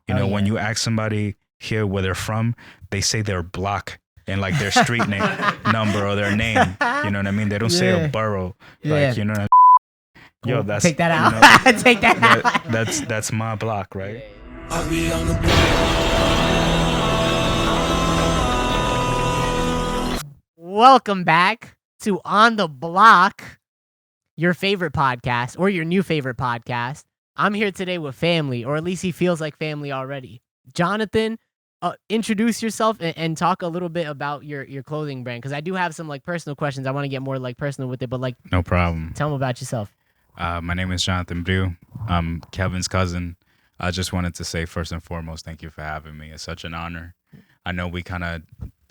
When you ask somebody here where they're from, they say their block and like their street name number or their name. You know what I mean? They don't say a borough. Like, you know what I mean? Yo, that's take that out. Take that out. That's my block, right? I'll be on the Welcome back to On the Block, your favorite podcast or your new favorite podcast. I'm here today with family, or at least he feels like family already. Jonathan, introduce yourself and talk a little bit about your clothing brand, because I do have some like personal questions. I want to get more like personal with it, but like no problem. Tell them about yourself. My name is Jonathan Briu. I'm Kevin's cousin. I just wanted to say first and foremost, thank you for having me. It's such an honor. I know we kind of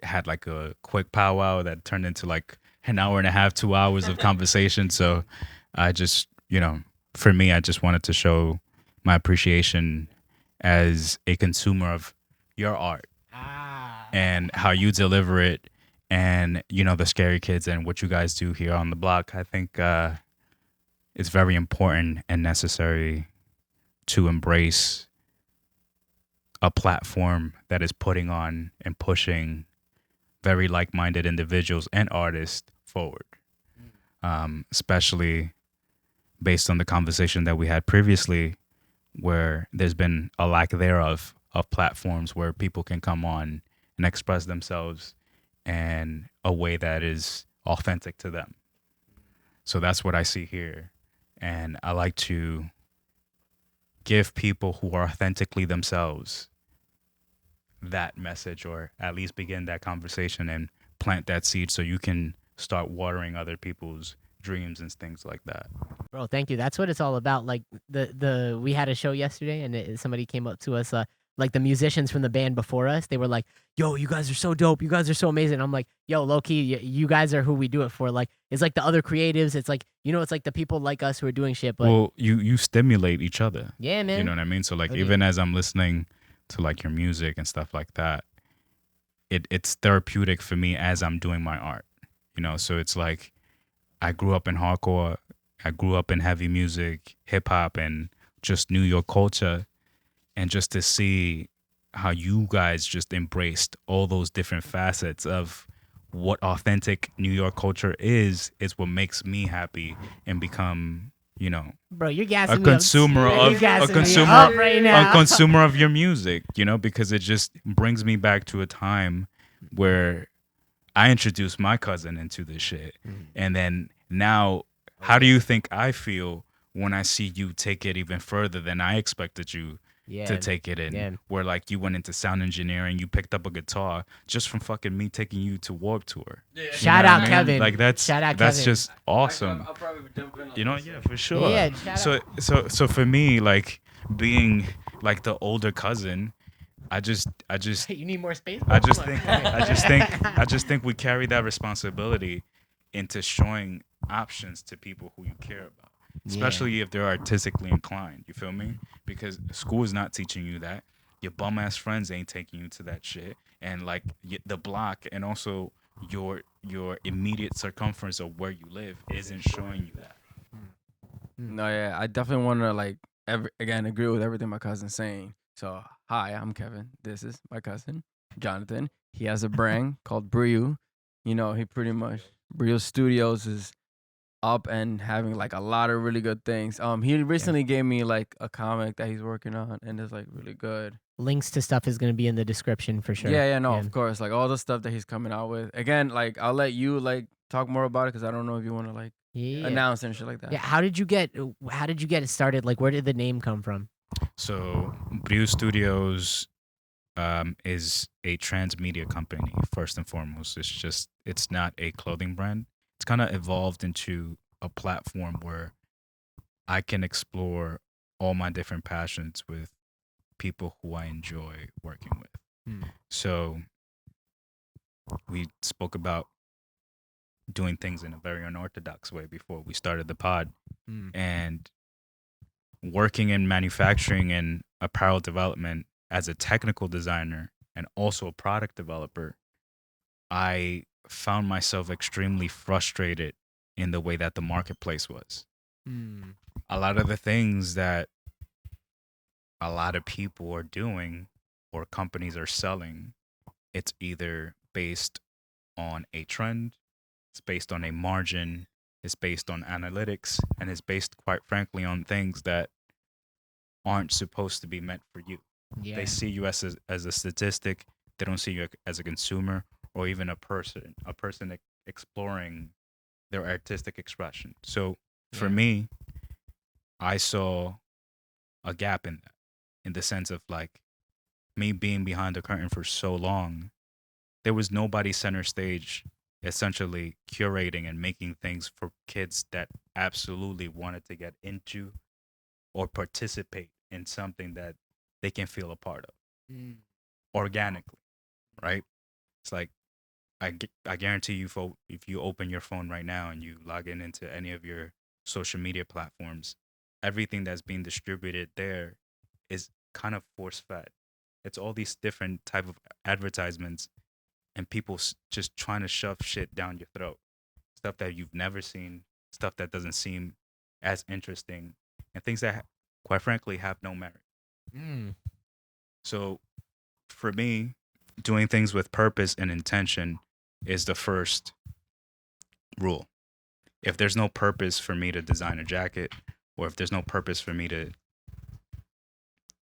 had like a quick powwow that turned into like an hour and a half, 2 hours of conversation. So I just, for me, I just wanted to show my appreciation as a consumer of your art and how you deliver it, and, the Scary Kids and what you guys do here on the block. I think it's very important and necessary to embrace a platform that is putting on and pushing very like-minded individuals and artists forward, especially based on the conversation that we had previously, where there's been a lack thereof of platforms where people can come on and express themselves in a way that is authentic to them. So that's what I see here. And I like to give people who are authentically themselves that message, or at least begin that conversation and plant that seed so you can start watering other people's dreams and things like that. Bro, thank you. That's what it's all about. Like we had a show yesterday, and somebody came up to us, like the musicians from the band before us. They were like, "Yo, you guys are so dope. You guys are so amazing." I'm like, "Yo, low key, you guys are who we do it for." Like, it's like the other creatives. It's like, it's like the people like us who are doing shit. But well, you stimulate each other. Yeah, man. You know what I mean? So like, even as I'm listening to like your music and stuff like that, it's therapeutic for me as I'm doing my art. So it's like, I grew up in hardcore, I grew up in heavy music, hip hop, and just New York culture, and just to see how you guys just embraced all those different facets of what authentic New York culture is what makes me happy and become, bro, you're gassing a consumer me of a consumer of your music, because it just brings me back to a time where I introduced my cousin into this shit. And then now, how do you think I feel when I see you take it even further than I expected you to take it in? Yeah. Where like you went into sound engineering, you picked up a guitar just from fucking me taking you to Warped Tour. Yeah. Shout out Kevin. Like that's Kevin. just awesome. I'll probably jump in on Yeah, for sure. Yeah, so for me, like being like the older cousin, I just you need more space. I just think we carry that responsibility into showing options to people who you care about, especially if they're artistically inclined. You feel me? Because school is not teaching you that. Your bum ass friends ain't taking you to that shit, and like the block and also your immediate circumference of where you live isn't showing you that. No, yeah, I definitely want to again agree with everything my cousin's saying. So, hi, I'm Kevin. This is my cousin, Jonathan. He has a brand called Briu. He pretty much, Briu Studios is up and having like a lot of really good things. He recently gave me like a comic that he's working on, and it's like really good. Links to stuff is going to be in the description for sure. Of course. Like all the stuff that he's coming out with. Again, like I'll let you like talk more about it, because I don't know if you want to like announce and shit like that. Yeah, how did you get it started? Like, where did the name come from? So Briu Studios is a transmedia company, first and foremost. It's not a clothing brand. It's kind of evolved into a platform where I can explore all my different passions with people who I enjoy working with. So we spoke about doing things in a very unorthodox way before we started the pod. And working in manufacturing and apparel development as a technical designer and also a product developer, I found myself extremely frustrated in the way that the marketplace was. A lot of the things that a lot of people are doing or companies are selling, it's either based on a trend, it's based on a margin, it's based on analytics, and it's based, quite frankly, on things that aren't supposed to be meant for you. They Yeah. see you as a statistic. They don't see you as a consumer or even a person exploring their artistic expression. So for Yeah. me, I saw a gap in that, in the sense of like me being behind the curtain for so long. There was nobody center stage, essentially curating and making things for kids that absolutely wanted to get into or participate in something that they can feel a part of Mm. organically, right? It's like I guarantee you, if you open your phone right now and you log in into any of your social media platforms, everything that's being distributed there is kind of force fed. It's all these different type of advertisements and people just trying to shove shit down your throat, stuff that you've never seen, stuff that doesn't seem as interesting, and things that, quite frankly, have no merit. Mm. So for me, doing things with purpose and intention is the first rule. If there's no purpose for me to design a jacket, or if there's no purpose for me to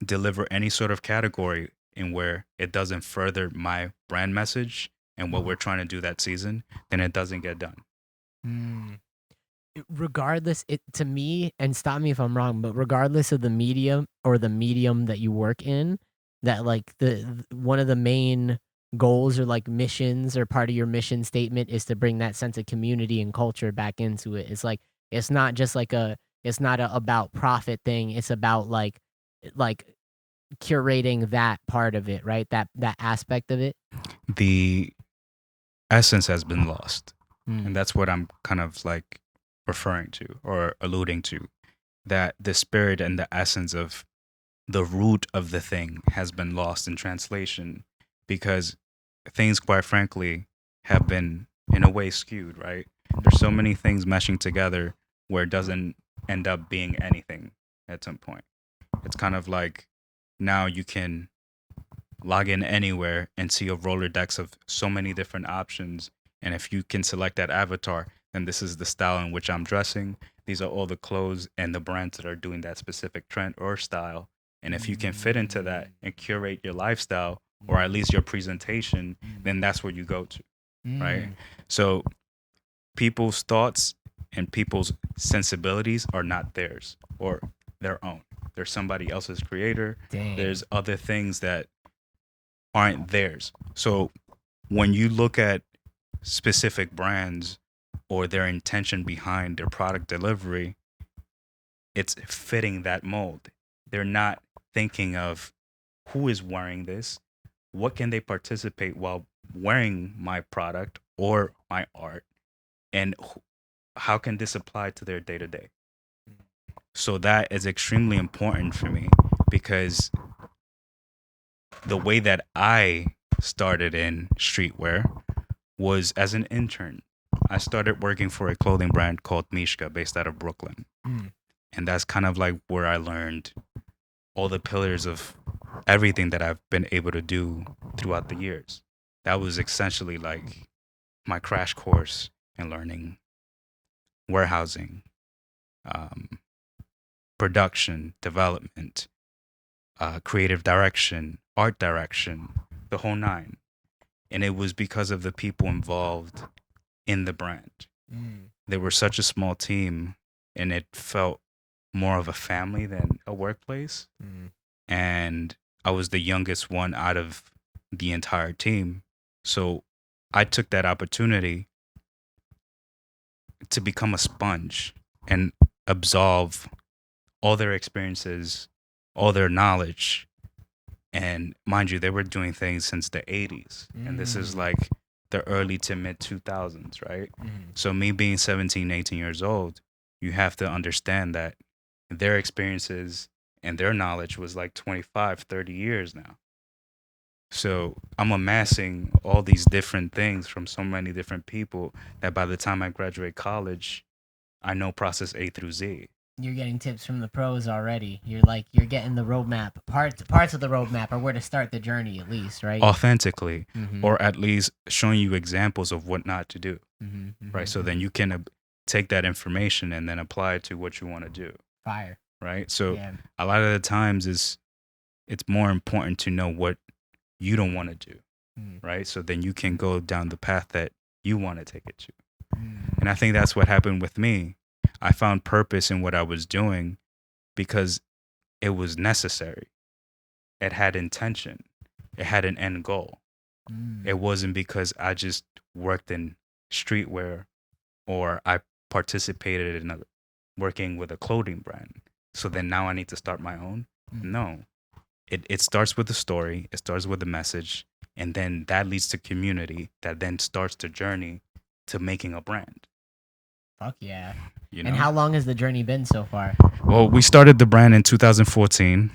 deliver any sort of category in where it doesn't further my brand message and what we're trying to do that season, then it doesn't get done. Mm. Regardless, it to me, and stop me if I'm wrong, but regardless of the medium or the medium that you work in, that like one of the main goals or like missions or part of your mission statement is to bring that sense of community and culture back into it. It's like it's not just like it's not a about profit thing. It's about like curating that part of it, right? That aspect of it. The essence has been lost. And Mm. that's what I'm kind of like referring to or alluding to, that the spirit and the essence of the root of the thing has been lost in translation because things, quite frankly, have been in a way skewed, right? There's so many things meshing together where it doesn't end up being anything at some point. It's kind of like now you can log in anywhere and see a Rolodex of so many different options. And if you can select that avatar, then this is the style in which I'm dressing. These are all the clothes and the brands that are doing that specific trend or style. And if you can fit into that and curate your lifestyle or at least your presentation, then that's where you go to, right? Mm. So people's thoughts and people's sensibilities are not theirs or their own. There's somebody else's creator. Dang. There's other things that aren't theirs. So when you look at specific brands or their intention behind their product delivery, it's fitting that mold. They're not thinking of who is wearing this, what can they participate while wearing my product or my art, and how can this apply to their day to day. So that is extremely important for me because the way that I started in streetwear was as an intern. I started working for a clothing brand called Mishka based out of Brooklyn. Mm. And that's kind of like where I learned all the pillars of everything that I've been able to do throughout the years. That was essentially like my crash course in learning warehousing, um, production, development, creative direction, art direction, the whole nine. And it was because of the people involved in the brand. Mm. They were such a small team, and it felt more of a family than a workplace. Mm. And I was the youngest one out of the entire team. So I took that opportunity to become a sponge and absolve all their experiences, all their knowledge. And mind you, they were doing things since the 80s. And this is Mm. like the early to mid 2000s, right? Mm. So, me being 17, 18 years old, you have to understand that their experiences and their knowledge was like 25, 30 years now. So, I'm amassing all these different things from so many different people that by the time I graduate college, I know process A through Z. You're getting tips from the pros already. You're getting the roadmap. Parts of the roadmap are where to start the journey at least, right? authentically, Mm-hmm. or at least showing you examples of what not to do, Mm-hmm. right? So then you can take that information and then apply it to what you want to do, Fire. right? So Yeah. a lot of the times it's more important to know what you don't want to do, right? So then you can go down the path that you want to take it to. And I think that's what happened with me. I found purpose in what I was doing because it was necessary. It had intention. It had an end goal. It wasn't because I just worked in streetwear or I participated in working with a clothing brand. So then now I need to start my own. No. It starts with the story, it starts with the message, and then that leads to community that then starts the journey to making a brand. Fuck yeah. You And know? how long has the journey been so far? Well, we started the brand in 2014.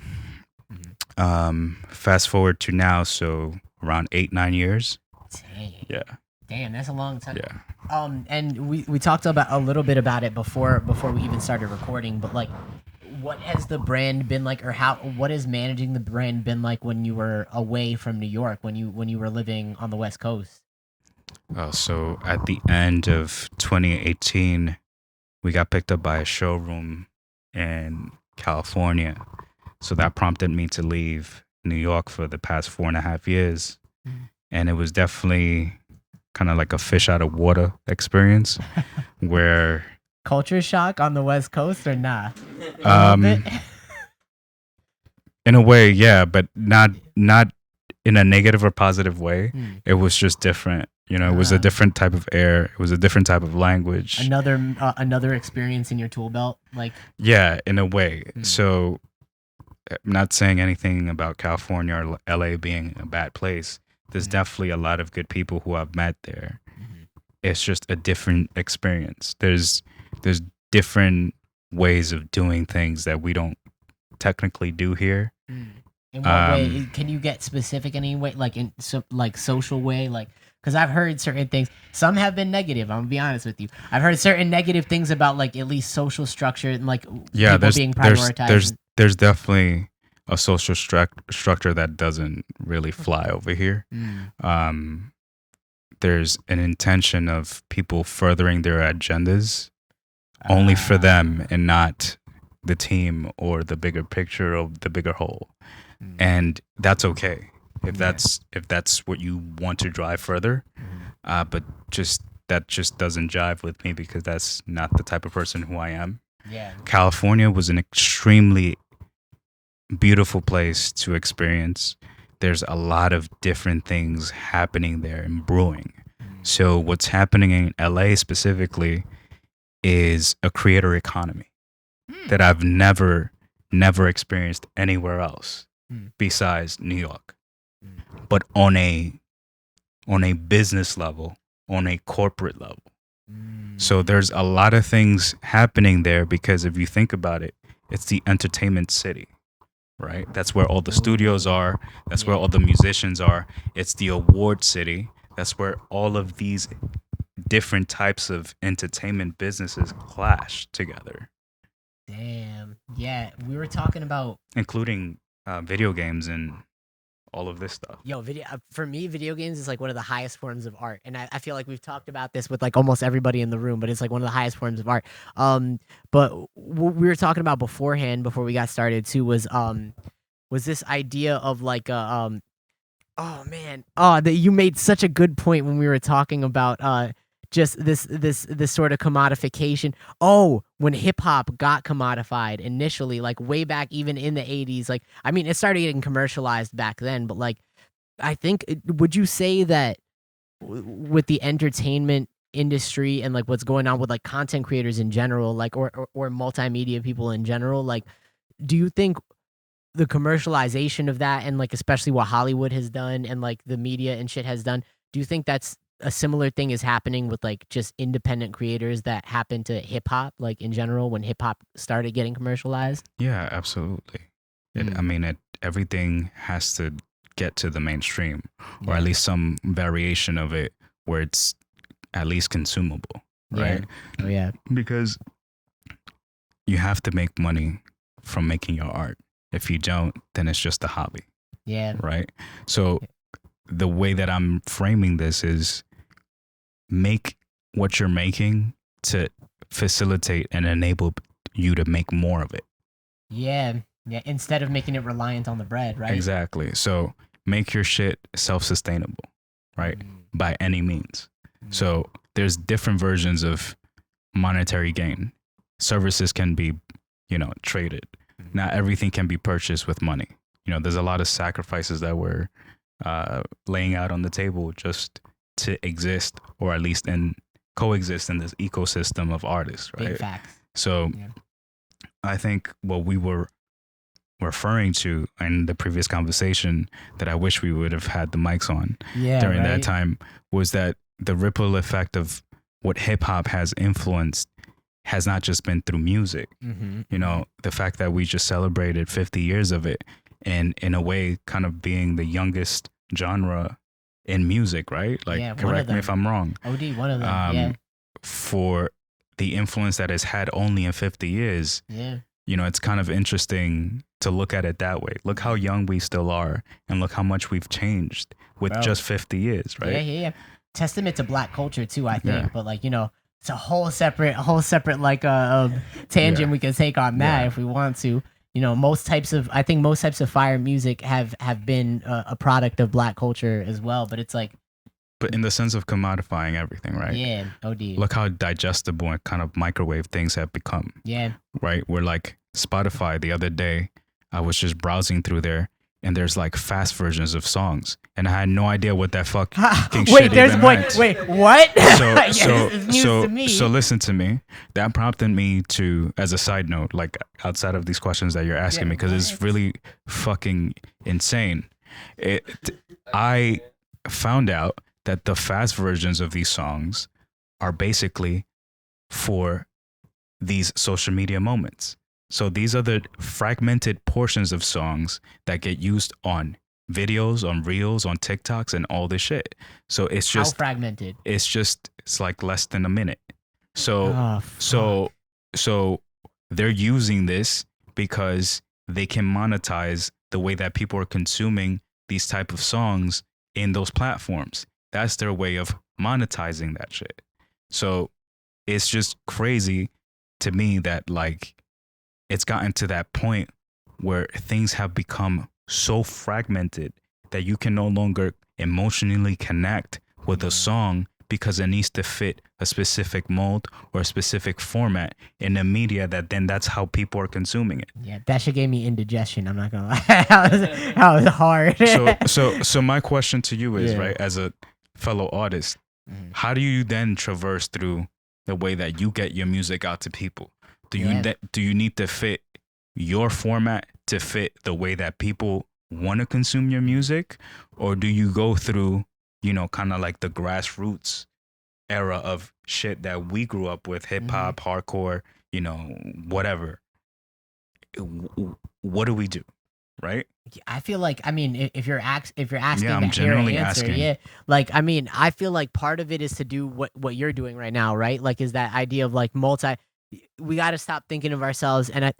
Fast forward to now, so around 8-9 years. Dang. Yeah. Damn, that's a long time. Yeah. And we talked about a little bit about it before we even started recording, but like, what has the brand been like, or what has managing the brand been like when you were away from New York, when you were living on the West Coast? So at the end of 2018, we got picked up by a showroom in California. So that prompted me to leave New York for the past 4.5 years. And it was definitely kind of like a fish out of water experience where Culture shock on the West Coast or not? In a way, yeah, but not in a negative or positive way. It was just different. You know, it was a different type of air. It was a different type of language. Another experience in your tool belt, like. Yeah, in a way. So, I'm not saying anything about California or LA being a bad place. There's definitely a lot of good people who I've met there. It's just a different experience. There's different ways of doing things that we don't technically do here. In what way? Can you get specific in any way, like in social way, like? Because I've heard certain things. Some have been negative. I'm gonna be honest with you. I've heard certain negative things about like at least social structure and like people being prioritized. There's definitely a social structure that doesn't really fly over here. There's an intention of people furthering their agendas only for them and not the team or the bigger picture of the bigger whole. And that's okay if that's what you want to drive further. But that just doesn't jive with me because that's not the type of person who I am. Yeah. California was an extremely beautiful place to experience. There's a lot of different things happening there and brewing. So what's happening in LA specifically is a creator economy that I've never experienced anywhere else besides New York. But on a business level, on a corporate level. So there's a lot of things happening there because if you think about it, it's the entertainment city, right? That's where all the studios are. That's where all the musicians are. It's the award city. That's where all of these different types of entertainment businesses clash together. Damn. Yeah, we were talking about including video games and all of this stuff. Yo, for me, video games is like one of the highest forms of art, and I feel like we've talked about this with like almost everybody in the room, but it's like one of the highest forms of art. But what we were talking about beforehand, before we got started too, was this idea of like oh man, that you made such a good point when we were talking about just this sort of commodification. Oh, when hip hop got commodified initially, like way back even in the 80s, like I mean, it started getting commercialized back then, but like I think would you say that with the entertainment industry and like what's going on with like content creators in general, like or multimedia people in general, like do you think the commercialization of that and like especially what Hollywood has done and like the media and shit has done, do you think that's a similar thing is happening with like just independent creators that happen to hip hop, like in general, when hip hop started getting commercialized? Yeah, absolutely. I mean, everything has to get to the mainstream, or at least some variation of it where it's at least consumable, right? Oh yeah. Because you have to make money from making your art. If you don't, then it's just a hobby, Yeah. right? So the way that I'm framing this is make what you're making to facilitate and enable you to make more of it. Yeah. Yeah. Instead of making it reliant on the bread, right? Exactly. So make your shit self-sustainable, right? By any means. So there's different versions of monetary gain. Services can be, traded. Not everything can be purchased with money. There's a lot of sacrifices that we're laying out on the table just to exist, or at least coexist in this ecosystem of artists, right? Big facts. So Yeah. I think what we were referring to in the previous conversation that I wish we would have had the mics on during that time was that the ripple effect of what hip hop has influenced has not just been through music. The fact that we just celebrated 50 years of it, and in a way kind of being the youngest genre in music, right? Like, correct me if I'm wrong. OD, one of them. For the influence that it's had only in 50 years. Yeah. It's kind of interesting to look at it that way. Look how young we still are, and look how much we've changed with just 50 years, right? Yeah. Testament to Black culture too, I think. Yeah. But it's a whole separate like tangent we can take on that if we want to. Most types of fire music have been a product of Black culture as well. But it's like, but in the sense of commodifying everything, right? Yeah, OD. Look how digestible and kind of microwave things have become. Yeah. Right? We're like Spotify. The other day, I was just browsing through there, and there's like fast versions of songs, and I had no idea what that fucking shit even meant. Wait, what? So listen to me. That prompted me to, as a side note, like outside of these questions that you're asking me, because it's really fucking insane. I found out that the fast versions of these songs are basically for these social media moments. So these are the fragmented portions of songs that get used on videos, on reels, on TikToks, and all this shit. So it's just how fragmented. It's like less than a minute. So they're using this because they can monetize the way that people are consuming these type of songs in those platforms. That's their way of monetizing that shit. So it's just crazy to me that like it's gotten to that point where things have become so fragmented that you can no longer emotionally connect with a song because it needs to fit a specific mold or a specific format in the media that's how people are consuming it. Yeah, that shit gave me indigestion. I'm not gonna lie. that was hard. So my question to you is, right, as a fellow artist, how do you then traverse through the way that you get your music out to people? Do you need to fit your format to fit the way that people want to consume your music? Or do you go through, kind of like the grassroots era of shit that we grew up with, hip hop, hardcore, whatever? What do we do? Right? I feel like, if you're asking, I'm generally asking. Like, I feel like part of it is to do what you're doing right now, right? Like, is that idea of like we got to stop thinking of ourselves. And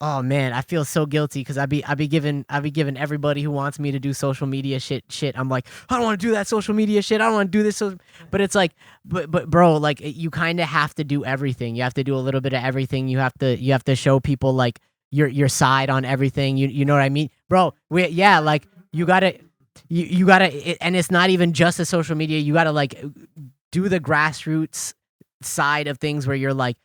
oh man, I feel so guilty because I be giving everybody who wants me to do social media shit. I'm like, I don't want to do that social media shit. I don't want to do this. But it's like, but bro, like you kind of have to do everything. You have to do a little bit of everything. You have to show people like your side on everything. You know what I mean, bro? Like you gotta, and it's not even just the social media. You gotta like do the grassroots side of things where you're like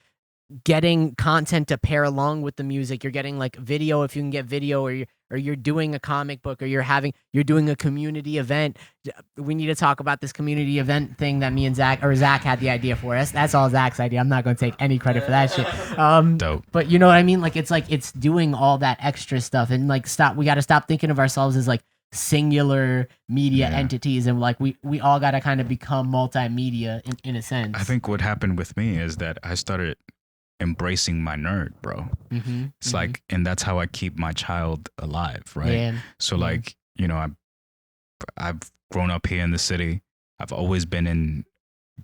getting content to pair along with the music. You're getting like video if you can get video, or you're doing a comic book, or you're doing a community event. We need to talk about this community event thing that me and Zach had the idea for us. That's all Zach's idea. I'm not going to take any credit for that shit. Dope. But you know what I mean? Like it's doing all that extra stuff, and like we got to stop thinking of ourselves as like singular media entities, and like we all got to kind of become multimedia in a sense. I think what happened with me is that I started embracing my nerd, bro. It's like, and that's how I keep my child alive, right? Yeah. So like, I've grown up here in the city. I've always been in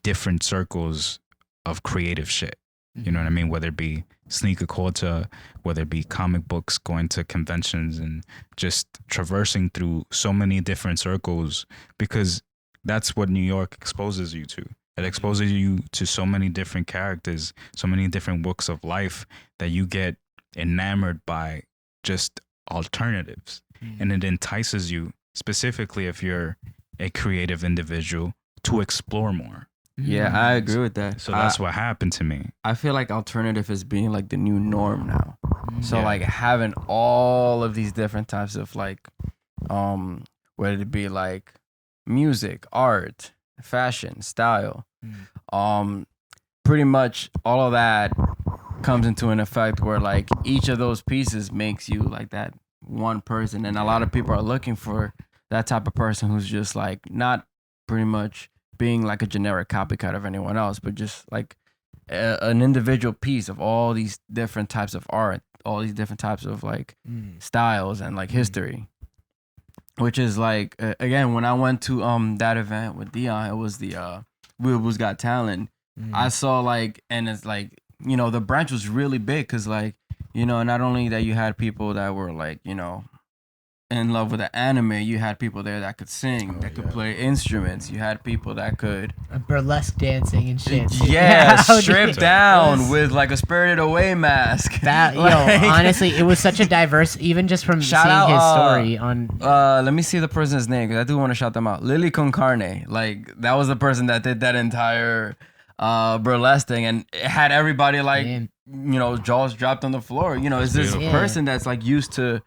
different circles of creative shit, You know what I mean? Whether it be sneaker culture, whether it be comic books, going to conventions and just traversing through so many different circles, because that's what New York exposes you to. It exposes you to so many different characters, so many different walks of life that you get enamored by just alternatives. And it entices you, specifically if you're a creative individual, to explore more. Yeah, I agree with that. So that's what happened to me. I feel like alternative is being like the new norm now. So Yeah. like having all of these different types of like, whether it be like music, art, fashion, style, pretty much all of that comes into an effect where like each of those pieces makes you like that one person, and a lot of people are looking for that type of person who's just like not pretty much being like a generic copycat of anyone else, but just like an individual piece of all these different types of art, all these different types of like styles and like history. Which is like again, when I went to that event with Dion, it was the Who's Got Talent. I saw like, and it's like, you know, the branch was really big because like, you know, not only that you had people that were like, you know, in love with the anime, you had people there that could sing, that could play instruments. You had people that could burlesque dancing and shit. yeah, How stripped did- down with like a Spirited Away mask. That Like- honestly, it was such a diverse. Even just from Shout seeing out, his story on. Let me see the person's name because I do want to shout them out. Lily Con Carne, like that was the person that did that entire burlesque thing, and it had everybody like, Man. you know, jaws dropped on the floor. You know, is this beautiful. person that's like used to,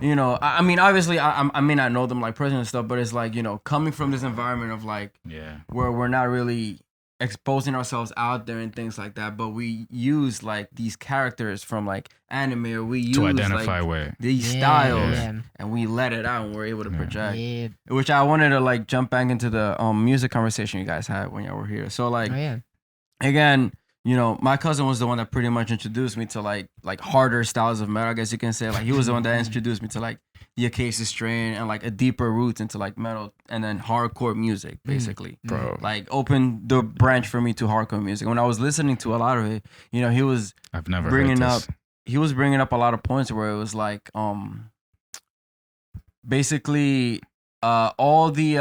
you know, I mean, obviously, I may not know them like personally and stuff, but it's like, you know, coming from this environment of like, where we're not really exposing ourselves out there and things like that, but we use like these characters from like anime, or we use To identify like with. these styles, and we let it out and we're able to project. Yeah. Which I wanted to like jump back into the music conversation you guys had when y'all were here. So like, again, you know, my cousin was the one that pretty much introduced me to like harder styles of metal, I guess you can say. Like he was the one that introduced me to like the Acacia strain and like a deeper roots into like metal and then hardcore music, basically. Bro. Like opened the branch for me to hardcore music. When I was listening to a lot of it, you know, he was I've never bringing heard up this. he was bringing up a lot of points where it was like basically all the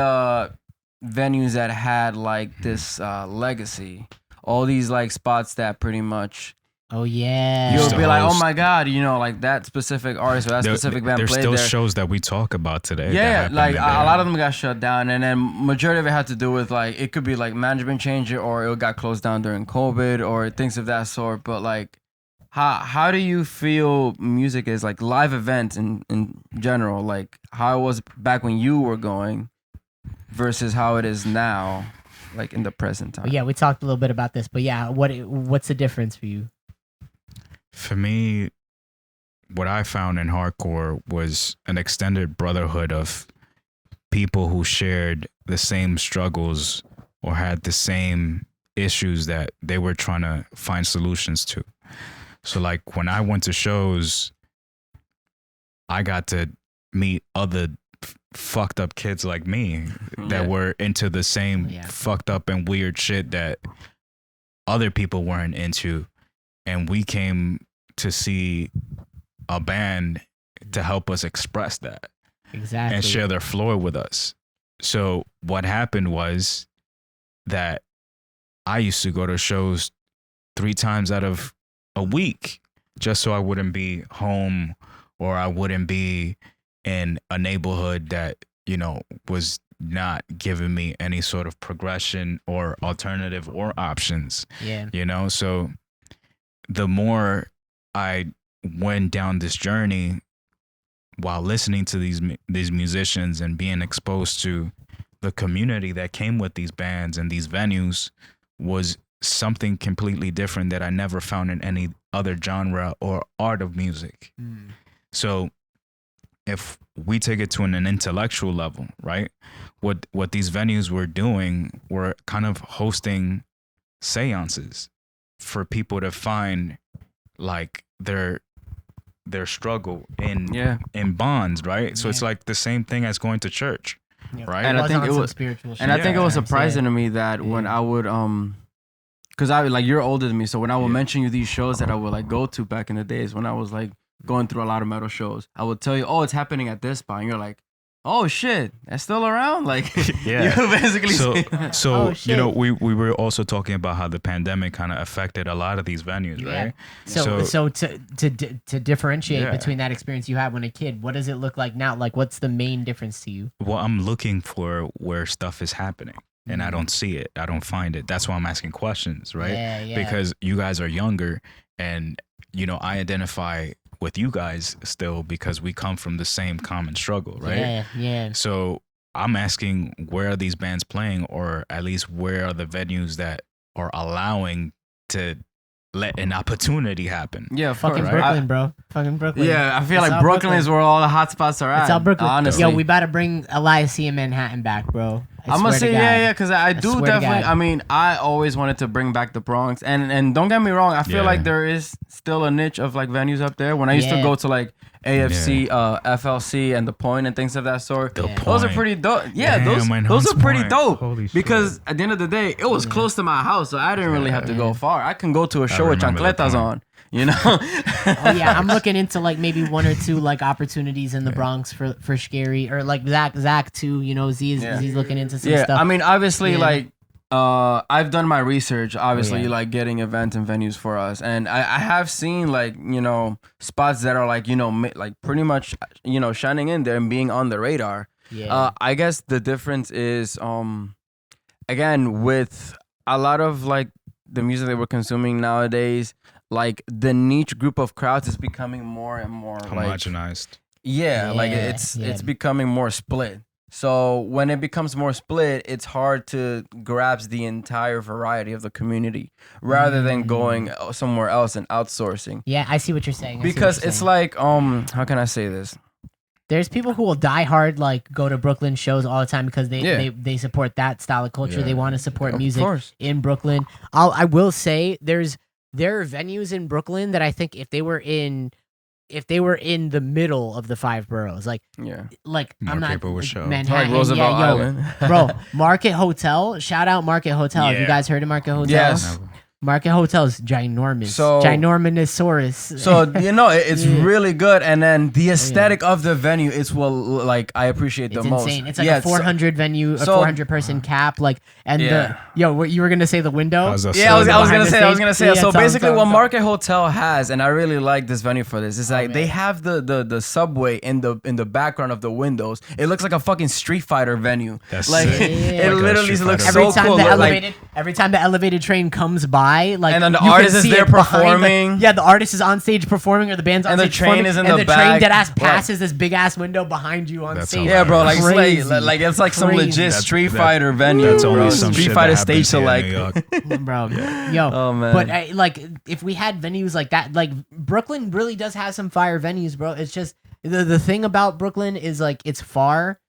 venues that had like this legacy, all these like spots that pretty much Oh yeah. you'll Used to be like, oh host. my god, you know, like that specific artist or that specific band There's played still there. shows that we talk about today. Yeah, that like happened a in lot there. of them got shut down, and then majority of it had to do with like it could be like management change or it got closed down during COVID or things of that sort. But like, how do you feel music is like live events in general? Like how it was back when you were going versus how it is now, like in the present time. Yeah, we talked a little bit about this, but yeah, what's the difference for you? For me, what I found in hardcore was an extended brotherhood of people who shared the same struggles or had the same issues that they were trying to find solutions to. So like when I went to shows, I got to meet other fucked up kids like me that were into the same fucked up and weird shit that other people weren't into. And we came to see a band to help us express that Exactly. and share their floor with us. So what happened was that I used to go to shows 3 times out of a week just so I wouldn't be home or I wouldn't be in a neighborhood that, you know, was not giving me any sort of progression or alternative or options. Yeah. You know, so the more I went down this journey while listening to these musicians and being exposed to the community that came with these bands and these venues was something completely different that I never found in any other genre or art of music. So if we take it to an intellectual level, right? What these venues were doing were kind of hosting seances for people to find like their struggle in bonds, right? So it's like the same thing as going to church, right? And I think it was spiritual shit. And I think it was Yeah. surprising to me that when I would because I like you're older than me, so when I would mention you these shows that I would like go to back in the days when I was like going through a lot of metal shows, I would tell you, oh, it's happening at this spot, and you're like, oh shit, that's still around. Like, Yeah. you basically. So Oh, you know, shit. we were also talking about how the pandemic kind of affected a lot of these venues, Yeah. right? So to differentiate Yeah. between that experience you had when a kid, what does it look like now? Like, what's the main difference to you? Well, I'm looking for where stuff is happening, and I don't see it. I don't find it. That's why I'm asking questions, right? Yeah. Because you guys are younger, and you know, I identify with you guys still because we come from the same common struggle, right? Yeah. So I'm asking, where are these bands playing, or at least where are the venues that are allowing to let an opportunity happen? Yeah, of Fucking course, Brooklyn, right? bro. Fucking Brooklyn. Yeah, I feel It's like all Brooklyn is where all the hot spots are at. It's all Brooklyn. Honestly, Yo, we about to bring Elias C in Manhattan back, bro. I'm gonna say yeah, because I do swear to definitely. God. I mean, I always wanted to bring back the Bronx, and don't get me wrong, I feel Yeah. like there is still a niche of like venues up there. When I used to Yeah. go to like AFC, FLC, and the Point and things of that sort, The those are Point. pretty dope. Yeah, Damn, those are Hunts pretty Point. dope. Holy shit. Because at the end of the day, it was close to my house, so I didn't really have to go far. I can go to a show with remember the chancletas Point. on. You know? Oh yeah, I'm looking into like maybe one or two like opportunities in the Bronx for Scary, or like Zach too. You know, Z's looking into some Yeah, stuff. I mean, obviously, Yeah. like, I've done my research, obviously, yeah. like getting events and venues for us. And I have seen, like, you know, spots that are, like, you know, like pretty much, you know, shining in there and being on the radar. yeah. I guess the difference is, again, with a lot of, like, the music that we're consuming nowadays, like, the niche group of crowds is becoming more and more, like, Homogenized. yeah, like Yeah, it's yeah. becoming more split. So when it becomes more split, it's hard to grasp the entire variety of the community rather than going somewhere else and outsourcing. Yeah, I see what you're saying. I see what Because you're it's saying. like how can I say this? There's people who will die hard, like go to Brooklyn shows all the time because they support that style of culture. Yeah. They want to support Of music course. in Brooklyn. I will say there are venues in Brooklyn that I think if they were in the middle of the five boroughs, like Yeah. More I'm not people would show. Manhattan, Like Roosevelt yeah, yo, Island. bro, Market Hotel. Shout out Market Hotel. Have you Yeah. guys heard of Market Hotel? Yes. Market Hotel's ginormous. So- Ginormosaurus. So you know it's really good, and then the aesthetic of the venue is what like I appreciate the it's most. insane. It's like Yeah, a 400 venue, a so- 400 person cap, like, and what you were gonna say, the window? I was gonna Yeah, I was say, gonna behind say. the I was stage? gonna say. Yeah, So tell 'em, basically, tell 'em, what tell 'em. Market Hotel has, and I really like this venue for this, is like they man. have the subway in the background of the windows. It looks like a fucking Street Fighter venue. That's like sick. it Like a literally Street looks Fighter every so time cool. the Like, every time the elevated train comes by, like, And then the you can artist is see there it behind the- performing. yeah, the artist is on stage performing, or the band's on And the stage train performing, is in and the the train back. dead ass Like- passes this big ass window behind you on That's stage. yeah, bro. Like it's Crazy. like it's like some Crazy. legit That's- Street that- Fighter venue. That's only bro. some Street shit Fighter that stage happens here in New select. York. bro. Yo, Oh, man. but like, if we had venues like that, like Brooklyn really does have some fire venues, bro. It's just the thing about Brooklyn is like it's far.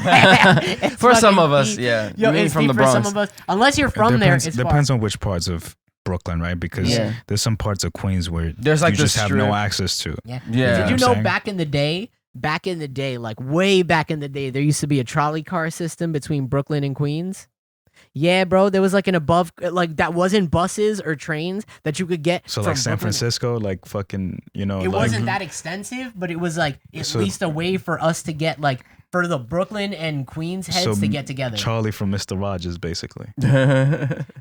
It's For some fucking of us, deep. yeah. Yo, Me it's from deep the for some Bronx. of us. Unless you're from there, it's depends far. on which parts of Brooklyn, right? Because Yeah. there's some parts of Queens where There's, like, you the just have no strip. access to. Yeah. Yeah. Did you I'm know saying? back in the day, like way back in the day, there used to be a trolley car system between Brooklyn and Queens? Yeah, bro. There was like an above, like that wasn't buses or trains that you could get. So from like San Brooklyn. Francisco, like fucking, you know, It like, wasn't that extensive, but it was like at So- least a way for us to get like for the Brooklyn and Queens heads so to get together, Charlie from Mr. Rogers, basically.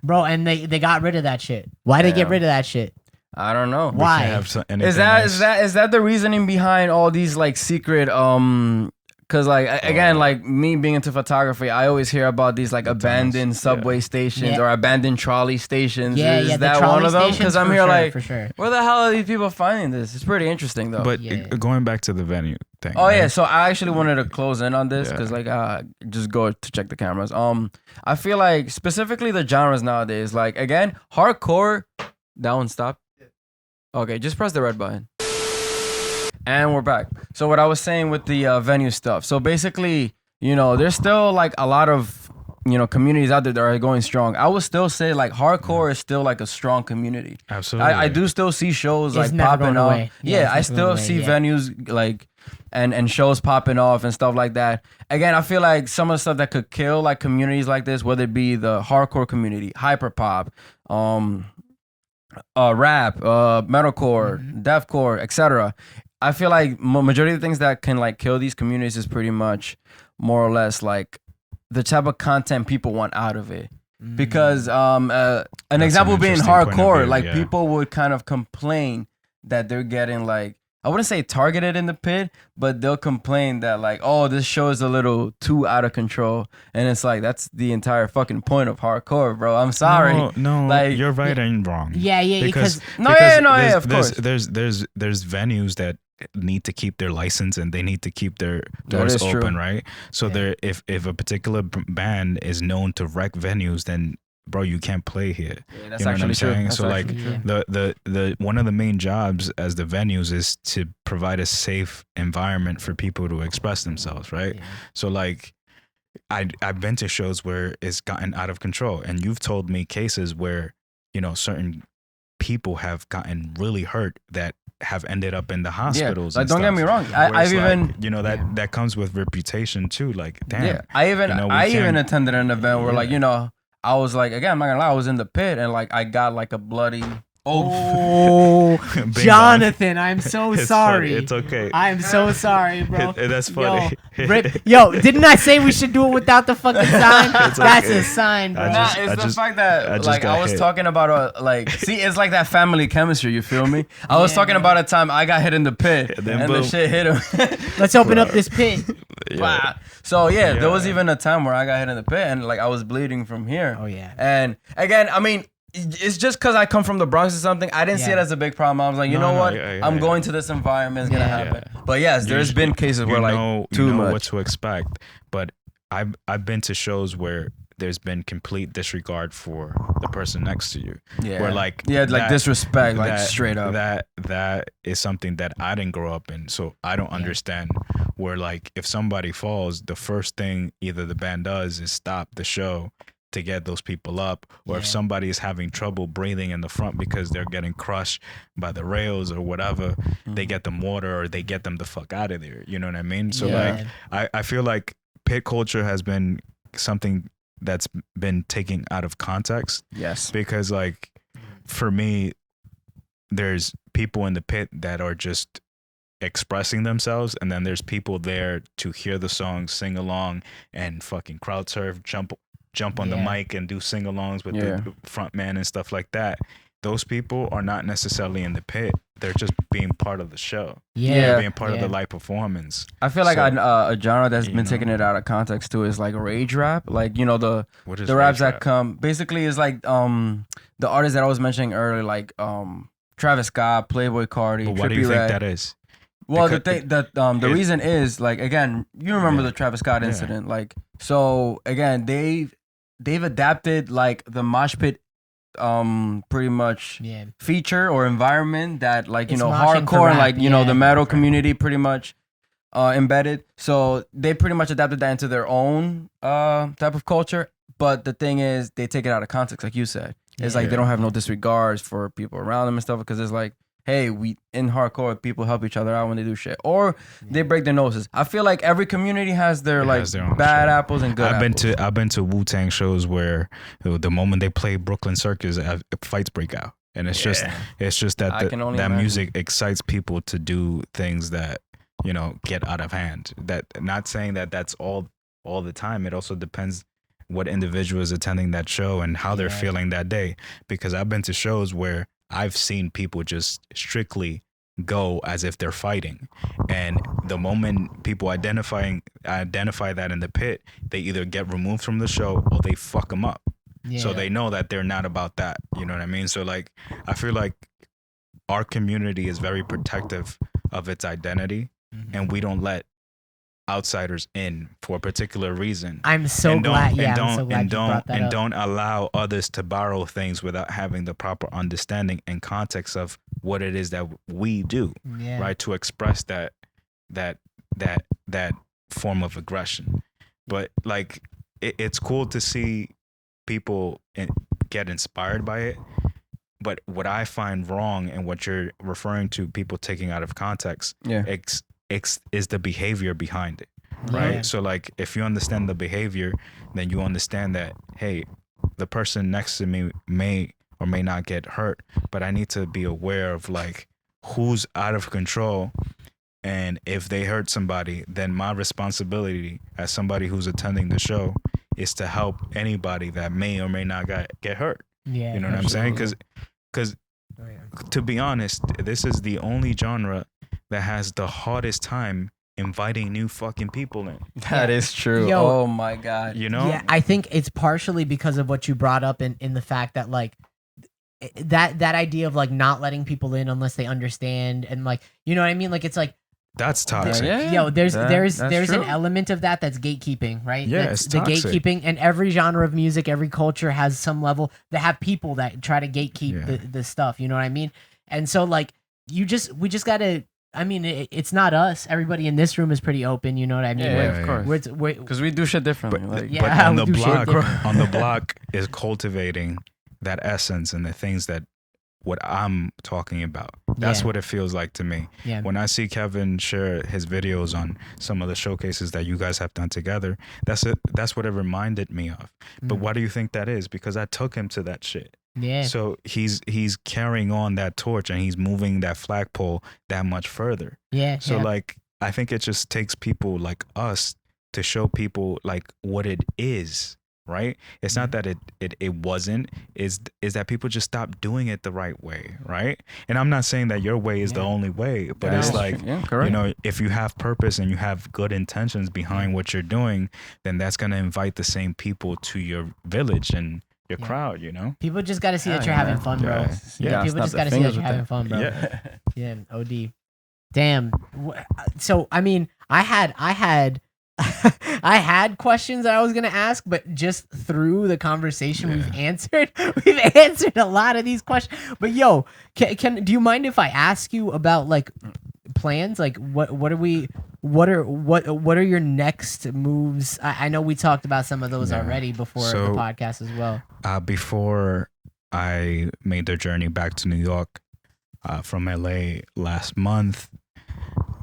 bro. And they got rid of that shit. Why they get Damn. rid of that shit? I don't know. Why? Can't have anything Is that nice. is that the reasoning behind all these like secret because like again like me being into photography, I always hear about these like abandoned subway stations Yeah. or abandoned trolley stations. Yeah, is yeah. that the trolley one of them? stations, Because I'm for here sure, like, for sure. where the hell are these people finding this? It's pretty interesting though. But Yeah. going back to the venue thing. Oh yeah, right? so I actually wanted to close in on this Yeah. because like just go to check the cameras. I feel like specifically the genres nowadays, like again, hardcore. That one stop. Okay, just press the red button. And we're back. So what I was saying with the venue stuff. So basically, you know, there's still like a lot of communities out there that are going strong. I would still say like hardcore is still like a strong community. Absolutely. I do still see shows It's like never popping going off. away. Yeah, Yeah, I it's never going still away, see yeah. venues like and shows popping off and stuff like that. Again, I feel like some of the stuff that could kill like communities like this, whether it be the hardcore community, hyperpop, rap, metalcore, deathcore, etc. I feel like majority of the things that can like kill these communities is pretty much more or less like the type of content people want out of it. Because an example being interesting point of hardcore, view, like yeah. people would kind of complain that they're getting like, I wouldn't say targeted in the pit, but they'll complain that like, oh, this show is a little too out of control, and it's like that's the entire fucking point of hardcore, bro. I'm sorry. No, like you're right and wrong. Yeah, because No, yeah, there's, of course. there's venues that need to keep their license and they need to keep their That doors is open, true. right? So there, if a particular band is known to wreck venues, then bro, you can't play here. Yeah, that's You know what actually I'm true. saying? That's So like actually true. the one of the main jobs as the venues is to provide a safe environment for people to express themselves, right? Yeah. So like I've been to shows where it's gotten out of control, and you've told me cases where certain people have gotten really hurt that have ended up in the hospitals. Like and don't get stuff. me wrong. Where I've it's like, even that comes with reputation too. Like damn, yeah. I even can't- attended an event where like Yeah. I was like, again, I'm not gonna lie, I was in the pit and like I got like a bloody Oh, Bing Jonathan, I'm so It's sorry. funny. It's okay. I'm so sorry, bro. That's funny. Yo, didn't I say we should do it without the fucking sign? It's That's okay. a sign, bro. It's the fact that like I was talking about see, it's like that family chemistry. You feel me? I was talking about a time I got hit in the pit And then and the boom. shit hit him. Let's open up this pit. Wow. So yeah, there was Yeah. even a time where I got hit in the pit and like I was bleeding from here. Oh, yeah. And again, I mean, it's just because I come from the Bronx or something. I didn't see Yeah. it as a big problem. I was like, you No, know what? yeah, I'm yeah. going to this environment. It's gonna Yeah. happen. But yes, there's been cases where like too much. what to expect. But I've been to shows where there's been complete disregard for the person next to you. Yeah. Where like disrespect, like straight up. That is something that I didn't grow up in, so I don't understand. Where like if somebody falls, the first thing either the band does is stop the show to get those people up, or if Yeah. somebody is having trouble breathing in the front because they're getting crushed by the rails or whatever, they get them water or they get them the fuck out of there. You know what I mean? So Yeah. like I feel like pit culture has been something that's been taken out of context, Yes. because like for me, there's people in the pit that are just expressing themselves, and then there's people there to hear the song, sing along, and fucking crowd surf, jump on the Yeah. mic and do sing-alongs with Yeah. the front man and stuff like that. Those people are not necessarily in the pit. They're just being part of the show. Yeah. Being part of Yeah. the live performance. I feel like So, a genre that's you been know. taking it out of context too is like rage rap. Like the What is the raps rage that rap? come basically is like the artists that I was mentioning earlier, like Travis Scott, Playboy Cardi, But what do Trippie you think Redd. that is? Well, the Because- thing that the it- reason is like again, you remember Yeah. the Travis Scott Yeah. incident, like so again they've adapted like the mosh pit pretty much Yeah. feature or environment that like It's moshing for hardcore and rap, like the yeah. metal community pretty much embedded. So they pretty much adapted that into their own type of culture. But the thing is, they take it out of context, like you said. It's like they don't have no disregards for people around them and stuff because it's like, hey, we in hardcore people help each other out when they do shit, or they break their noses. I feel like every community has their It like has their own bad shit. apples and good apples. I've been to Wu-Tang shows where the moment they play Brooklyn Circus, fights break out, and it's just that I can only that imagine. music excites people to do things that get out of hand. That not saying that that's all the time. It also depends what individual is attending that show and how they're feeling that day. Because I've been to shows where I've seen people just strictly go as if they're fighting, and the moment people identify that in the pit, they either get removed from the show or they fuck them up. So they know that they're not about that. You know what I mean? So like, I feel like our community is very protective of its identity, and we don't let outsiders in for a particular reason. I'm so glad. Yeah, I'm so glad you brought that up. Don't allow others to borrow things without having the proper understanding and context of what it is that we do, Yeah. right? To express that form of aggression. But like, it's cool to see people get inspired by it. But what I find wrong and what you're referring to, people taking out of context, Yeah. is the behavior behind it, right? Yeah. So like, if you understand the behavior, then you understand that, hey, the person next to me may or may not get hurt, but I need to be aware of like who's out of control. And if they hurt somebody, then my responsibility as somebody who's attending the show is to help anybody that may or may not get hurt. Yeah. You know what I'm saying? Absolutely. Because Oh, yeah. to be honest, this is the only genre that has the hardest time inviting new fucking people in. That is true. Yo. Oh my god. You know? Yeah, I think it's partially because of what you brought up in the fact that like that idea of like not letting people in unless they understand, and like, you know what I mean? Like, it's like, That's toxic. Yeah. yo, there's that's an true. element of that's gatekeeping, right? Yeah, That's it's the toxic. gatekeeping, and every genre of music, every culture has some level that have people that try to gatekeep Yeah. the stuff. You know what I mean? And so like, we just gotta. I mean, it's not us. Everybody in this room is pretty open. You know what I mean? Yeah, We're- of course. we're Because we do shit differently. But, like, Yeah, but on we the do shit block, different. on the block is cultivating that essence and the things that what I'm talking about. That's Yeah. what it feels like to me. Yeah. When I see Kevin share his videos on some of the showcases that you guys have done together, that's it. That's what it reminded me of. But Mm. why do you think that is? Because I took him to that shit. Yeah. So he's carrying on that torch and he's moving that flagpole that much further. Yeah. So yeah. like, I think it just takes people like us to show people like what it is, right? It's not that it wasn't, is that people just stopped doing it the right way, right? And I'm not saying that your way is the Yeah. only way, but that it's is like, true. Yeah, correct. you know, if you have purpose and you have good intentions behind what you're doing, then that's going to invite the same people to your village and your Yeah. crowd, you know? People just got to see that Yeah, you're yeah, having man. fun, bro. Yeah. Yeah, People snap just the got to see that fingers you're with having that. fun, bro. Yeah. Yeah, OD. Damn. So I mean, I had I had questions that I was gonna ask, but just through the conversation we've answered a lot of these questions. But yo, can do you mind if I ask you about like plans? Like what are your next moves? I know we talked about some of those Yeah. already before the So- podcast as well. Before I made the journey back to New York from LA last month,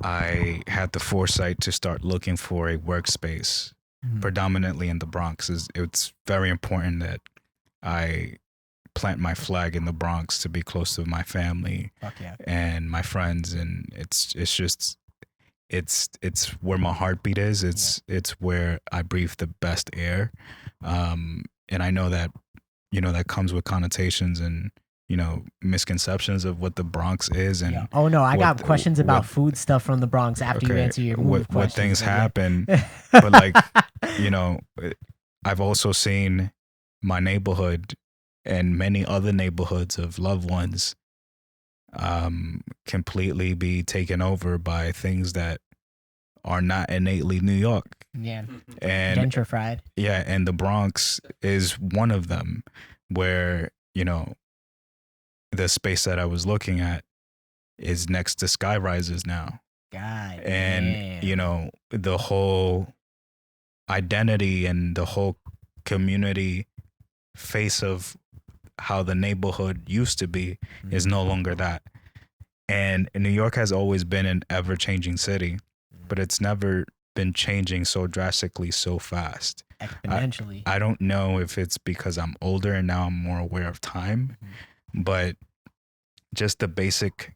I had the foresight to start looking for a workspace, predominantly in the Bronx. It's very important that I plant my flag in the Bronx to be close to my family Fuck yeah. and my friends, and it's just it's where my heartbeat is. It's where I breathe the best air, and I know that, you know, that comes with connotations and, you know, misconceptions of what the Bronx is and Yeah. Oh no, I got what- questions about what- food stuff from the Bronx after you answer your move what questions. things but yeah. happen. But like, you know, I've also seen my neighborhood and many other neighborhoods of loved ones completely be taken over by things that are not innately New York. Yeah, And gentrified. yeah, and the Bronx is one of them, where, you know, the space that I was looking at is next to sky rises now. God. And damn. you know, the whole identity and the whole community face of how the neighborhood used to be is no longer that. And New York has always been an ever-changing city, but it's never been changing so drastically so fast. exponentially. I don't know if it's because I'm older and now I'm more aware of time, but just the basic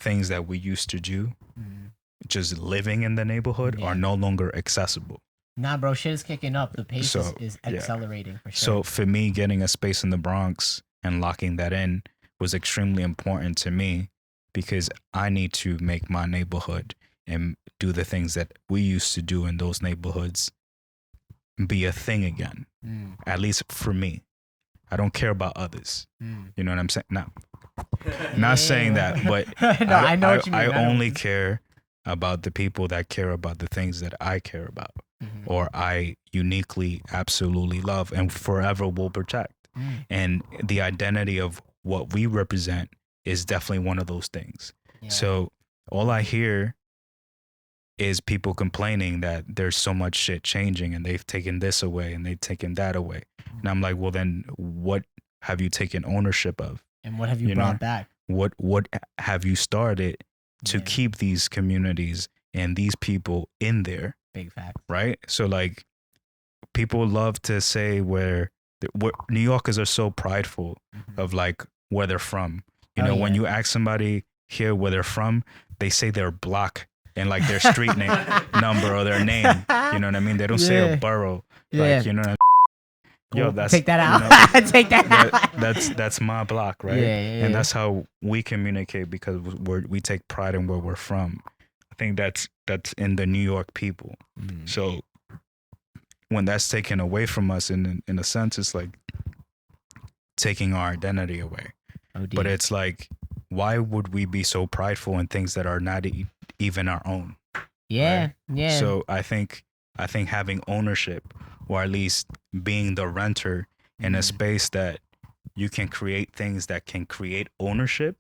things that we used to do, Mhm. just living in the neighborhood, Yeah. are no longer accessible. Nah, bro, shit is kicking up. The pace So, is yeah. accelerating for sure. So for me, getting a space in the Bronx and locking that in was extremely important to me, because I need to make my neighborhood and do the things that we used to do in those neighborhoods be a thing again, Mm, at least for me. I don't care about others. mm. You know what I'm saying? Not saying that, but no, I know what you mean. I know only what care about the people that care about the things that I care about, you mean. or I uniquely, absolutely love and forever will protect. Mm, And the identity of what we represent is definitely one of those things. yeah. So all I hear is people complaining that there's so much shit changing and they've taken this away and they've taken that away. And I'm like, well, then what have you taken ownership of? And what have you You know? brought back? What have you started to keep these communities and these people in there? Big fact. Right? So like people love to say where New Yorkers are so prideful of like where they're from. You know, when you ask somebody here where they're from, they say their block and like their street name number or their name. You know what I mean? They don't say a borough. Like, you know what I mean? Yo, that's take that out. You know, Take that out. That's my block, right? And that's how we communicate because we take pride in where we're from. I think that's in the New York people. So when that's taken away from us, in a sense, it's like taking our identity away. But it's like, why would we be so prideful in things that are not even our own? Yeah, right? So I think having ownership, or at least being the renter in a space that you can create things that can create ownership,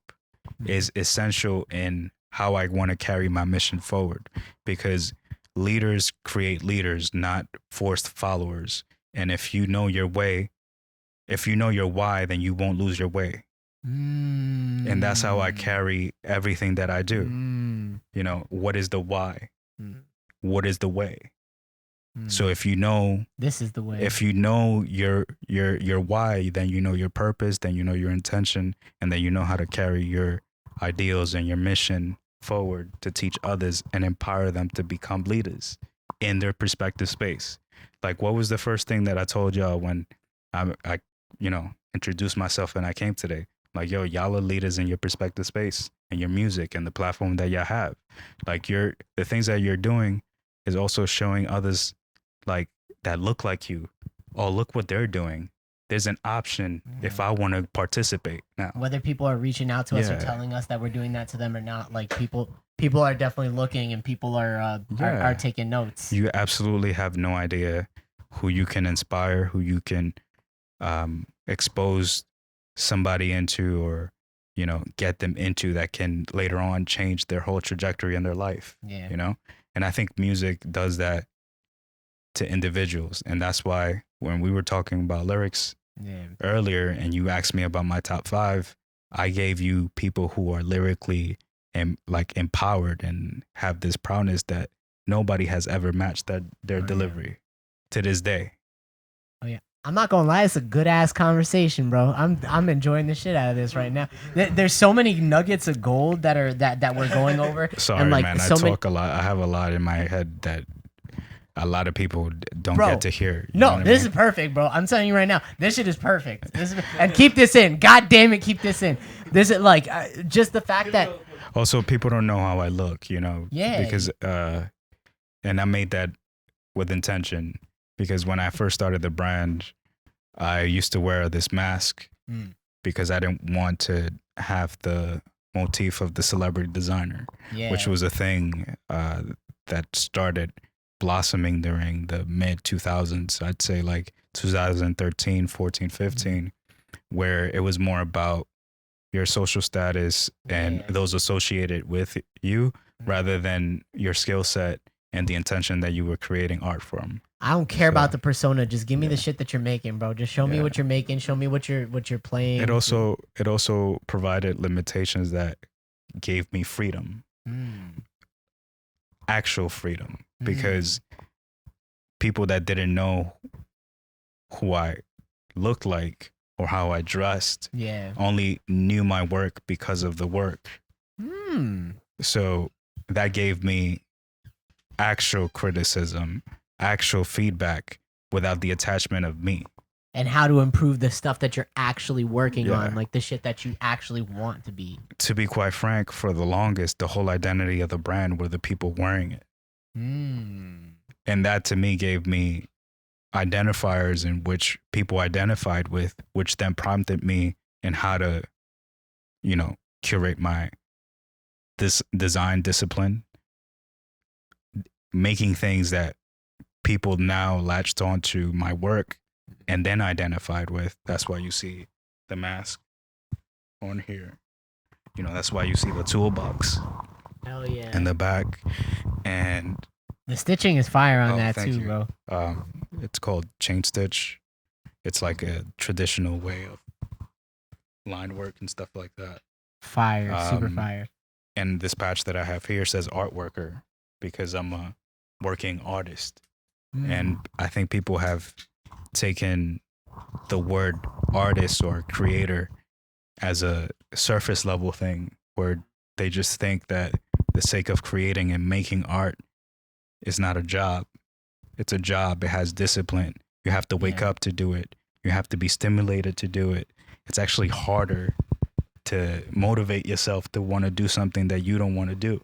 is essential in how I want to carry my mission forward. Because leaders create leaders, not forced followers. And if you know your way, if you know your why, then you won't lose your way. And that's how I carry everything that I do. You know, what is the why? What is the way? So if you know this is the way, if you know your why, then you know your purpose, then you know your intention, and then you know how to carry your ideals and your mission forward to teach others and empower them to become leaders in their respective space. Like, what was the first thing that I told y'all when I you know, introduced myself and I came today? Like, yo, y'all are leaders in your perspective space and your music and the platform that y'all have. Like, the things that you're doing is also showing others like that look like you. Oh, look what they're doing. There's an option if I want to participate now. Whether people are reaching out to us or telling us that we're doing that to them or not, like people are definitely looking and people are taking notes. You absolutely have no idea who you can inspire, who you can expose somebody into, or you know, get them into, that can later on change their whole trajectory in their life. You know, and I think music does that to individuals, and that's why when we were talking about lyrics earlier and you asked me about my top 5, I gave you people who are lyrically and like empowered and have this proudness that nobody has ever matched their delivery to this day. I'm not gonna lie, it's a good ass conversation, bro. I'm enjoying the shit out of this right now. There's so many nuggets of gold that we're going over. Sorry, and like, man, I talk a lot. I have a lot in my head that a lot of people don't get to hear. No, this is perfect, bro. I'm telling you right now, this shit is perfect. And keep this in. God damn it, keep this in. This is like just the fact that. Also, people don't know how I look, you know. Yeah. Because and I made that with intention, because when I first started the brand, I used to wear this mask because I didn't want to have the motif of the celebrity designer, which was a thing that started blossoming during the mid 2000s. I'd say like 2013, 14, 15, where it was more about your social status and those associated with you rather than your skill set and the intention that you were creating art from. I don't care about the persona. Just give me the shit that you're making, bro. Just show me what you're making. Show me what you're playing. It also provided limitations that gave me freedom. Actual freedom. Because people that didn't know who I looked like or how I dressed only knew my work because of the work. So that gave me actual criticism, actual feedback without the attachment of me. And how to improve the stuff that you're actually working on, like the shit that you actually want to be. To be quite frank, for the longest, the whole identity of the brand were the people wearing it. And that to me gave me identifiers in which people identified with, which then prompted me in how to, you know, curate my design discipline, making things that people now latched onto my work and then identified with. That's why you see the mask on here. You know, that's why you see the toolbox Hell yeah. in the back. And The stitching is fire on that thank too, you. bro. It's called chain stitch. It's like a traditional way of line work and stuff like that. Fire, super fire. And this patch that I have here says art worker because I'm a working artist. And I think people have taken the word artist or creator as a surface level thing where they just think that the sake of creating and making art is not a job. It's a job. It has discipline. You have to wake up to do it. You have to be stimulated to do it. It's actually harder to motivate yourself to want to do something that you don't want to do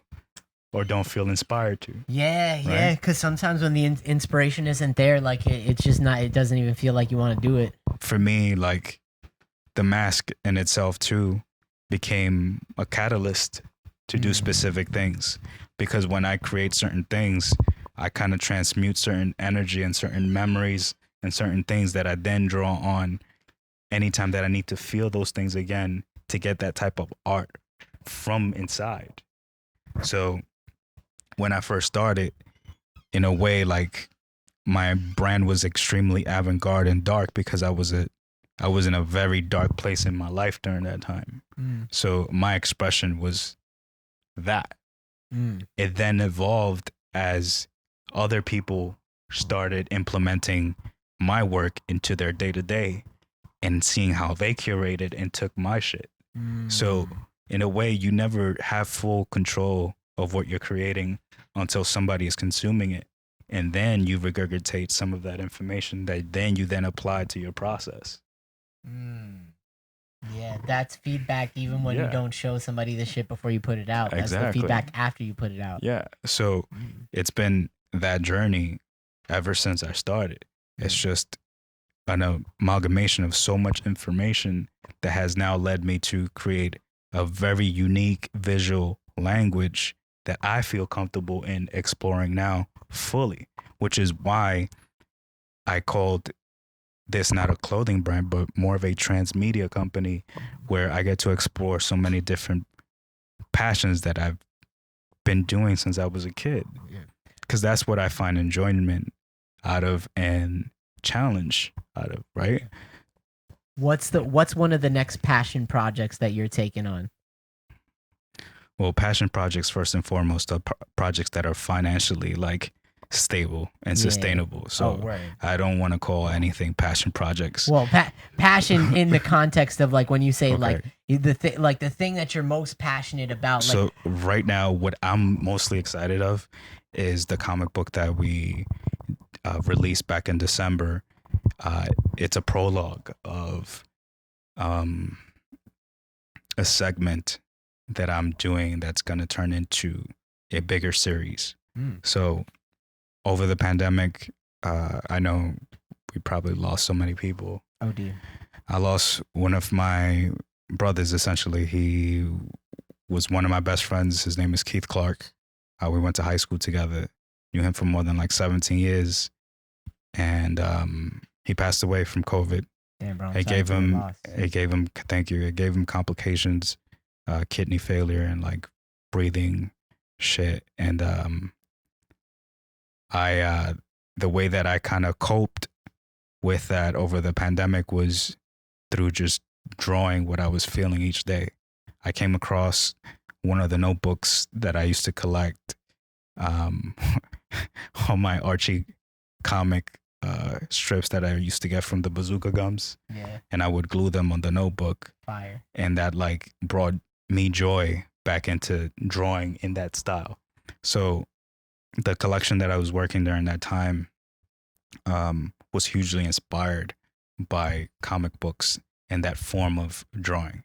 or don't feel inspired to. Yeah, because sometimes when the inspiration isn't there, like it's just not, it doesn't even feel like you want to do it. For me, like the mask in itself too became a catalyst to do specific things, because when I create certain things, I kind of transmute certain energy and certain memories and certain things that I then draw on anytime that I need to feel those things again to get that type of art from inside. So when I first started, in a way, like my brand was extremely avant-garde and dark because I was in a very dark place in my life during that time. So my expression was that. It then evolved as other people started implementing my work into their day-to-day and seeing how they curated and took my shit. So in a way, you never have full control of what you're creating until somebody is consuming it. And then you regurgitate some of that information that then you then apply to your process. Yeah, that's feedback even when you don't show somebody the shit before you put it out. That's the feedback after you put it out. Yeah. So it's been that journey ever since I started. It's just an amalgamation of so much information that has now led me to create a very unique visual language that I feel comfortable in exploring now fully, which is why I called this not a clothing brand, but more of a transmedia company where I get to explore so many different passions that I've been doing since I was a kid. Because that's what I find enjoyment out of and challenge out of, right? What's one of the next passion projects that you're taking on? Well, passion projects first and foremost are projects that are financially like stable and sustainable. So I don't want to call anything passion projects. Well, passion in the context of like when you say like the thing that you're most passionate about. So right now, what I'm mostly excited of is the comic book that we released back in December. It's a prologue of a segment that I'm doing that's going to turn into a bigger series. So over the pandemic, I know we probably lost so many people. Oh, dear. I lost one of my brothers, essentially. He was one of my best friends. His name is Keith Clark. We went to high school together. Knew him for more than like 17 years. And he passed away from COVID. Damn, bro. It gave him, thank you. It gave him complications, kidney failure and like breathing shit. And the way that I kind of coped with that over the pandemic was through just drawing what I was feeling each day. I came across one of the notebooks that I used to collect on my Archie comic strips that I used to get from the bazooka gums. Yeah. And I would glue them on the notebook. Fire. And that like brought me joy back into drawing in that style. So the collection that I was working during that time was hugely inspired by comic books and that form of drawing.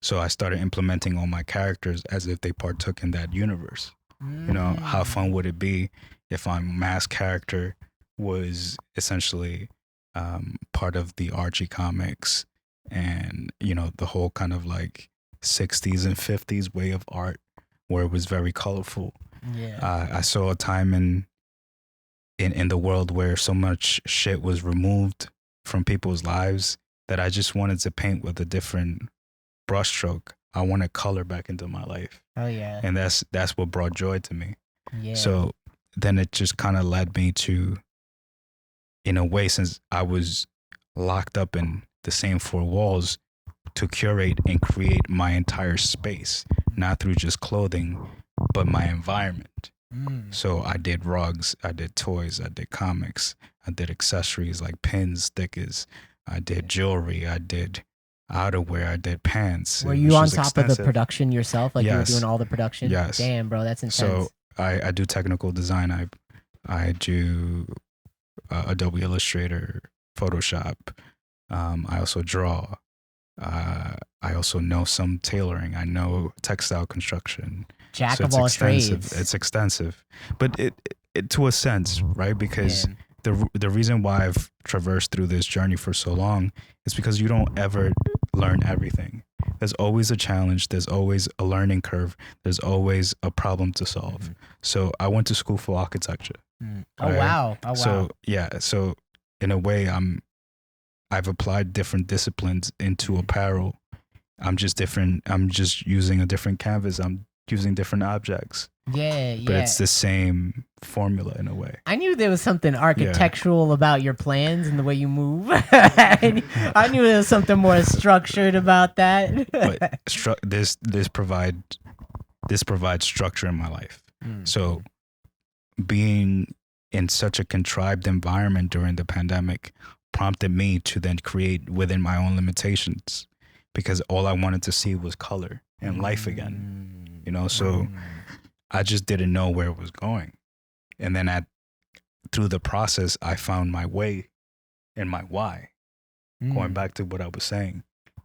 So I started implementing all my characters as if they partook in that universe. You know, how fun would it be if my mask character was essentially part of the Archie comics and, you know, the whole kind of like 60s and 50s way of art where it was very colorful. Yeah. I saw a time in the world where so much shit was removed from people's lives that I just wanted to paint with a different brushstroke. I wanted color back into my life. Oh yeah. And that's what brought joy to me. Yeah. So then it just kind of led me to, in a way, since I was locked up in the same four walls, to curate and create my entire space, not through just clothing, but my environment. So I did rugs, I did toys, I did comics, I did accessories like pins, stickers, I did jewelry, I did outerwear, I did pants. Were It you was on just top of the extensive. production yourself? Like you were Yes. doing all the production? Yes. Damn, bro, that's intense. So I do technical design. I do Adobe Illustrator, Photoshop. I also draw. I also know some tailoring. I know textile construction. Jack So of all extensive. trades. It's extensive, but it to a sense, right? Because Man. the reason why I've traversed through this journey for so long is because you don't ever learn everything. There's always a challenge. There's always a learning curve. There's always a problem to solve. So I went to school for architecture. Oh Right? wow. Oh wow. So yeah. So in a way, I've applied different disciplines into apparel. I'm just different. I'm just using a different canvas. I'm using different objects. Yeah, But yeah. it's the same formula in a way. I knew there was something architectural about your plans and the way you move. I knew there was something more structured about that. But this provides structure in my life. So being in such a contrived environment during the pandemic prompted me to then create within my own limitations, because all I wanted to see was color and life again. You know, so I just didn't know where it was going. And then through the process, I found my way and my why. Going back to what I was saying,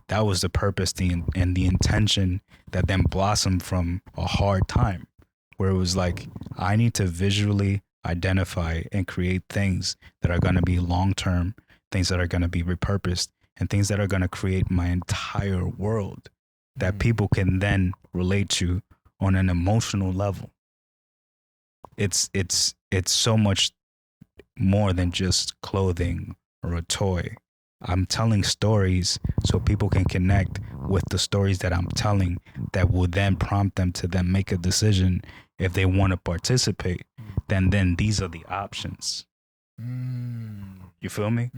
that was the purpose and the intention that then blossomed from a hard time, where it was like, I need to visually identify and create things that are going to be long-term, things that are going to be repurposed, and things that are going to create my entire world that people can then relate to on an emotional level. It's so much more than just clothing or a toy. I'm telling stories so people can connect with the stories that I'm telling, that will then prompt them to then make a decision if they want to participate. Then these are the options. You feel me?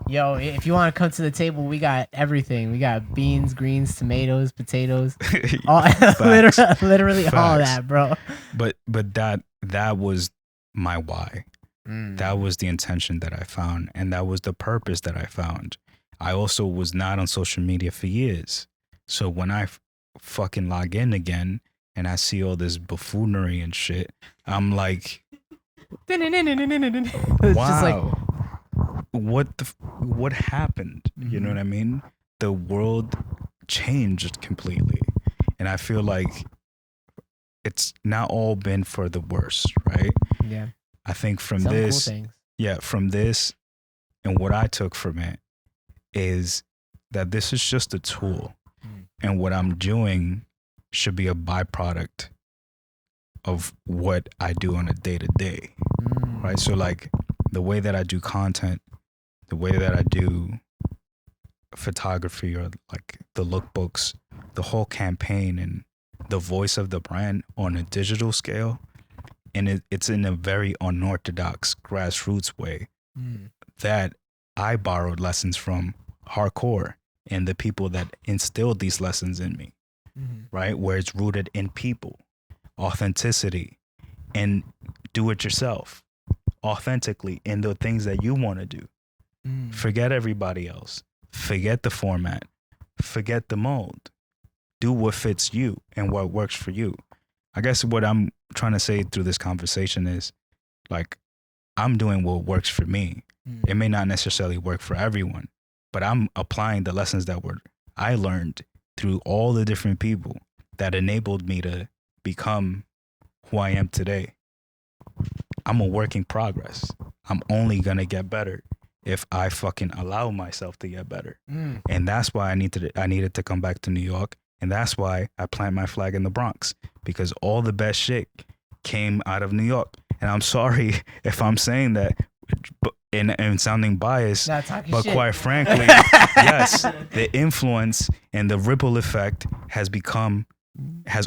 Yo, if you want to come to the table, we got everything. We got beans, greens, tomatoes, potatoes, all, literally all that, bro. But that was my why. That was the intention that I found, and that was the purpose that I found. I also was not on social media for years. So when I fucking log in again and I see all this buffoonery and shit, I'm like, It's wow, just like, what happened? You know what I mean? The world changed completely. And I feel like it's not all been for the worse, right? Yeah. I think from Some this, cool things. from this, and what I took from it is that this is just a tool. And what I'm doing should be a byproduct of what I do on a day-to-day, right? So like the way that I do content, the way that I do photography, or like the lookbooks, the whole campaign and the voice of the brand on a digital scale, and it's in a very unorthodox grassroots way that I borrowed lessons from hardcore and the people that instilled these lessons in me, right? Where it's rooted in people, authenticity, and do it yourself authentically in the things that you want to do. Forget everybody else. Forget the format. Forget the mold. Do what fits you and what works for you. I guess what I'm trying to say through this conversation is, like, I'm doing what works for me. It may not necessarily work for everyone, but I'm applying the lessons that I learned through all the different people that enabled me to become who I am today. I'm a work in progress. I'm only going to get better if I fucking allow myself to get better. And that's why I needed to come back to New York. And that's why I plant my flag in the Bronx, because all the best shit came out of New York. And I'm sorry if I'm saying that and sounding biased, but shit. quite frankly, yes, the influence and the ripple effect has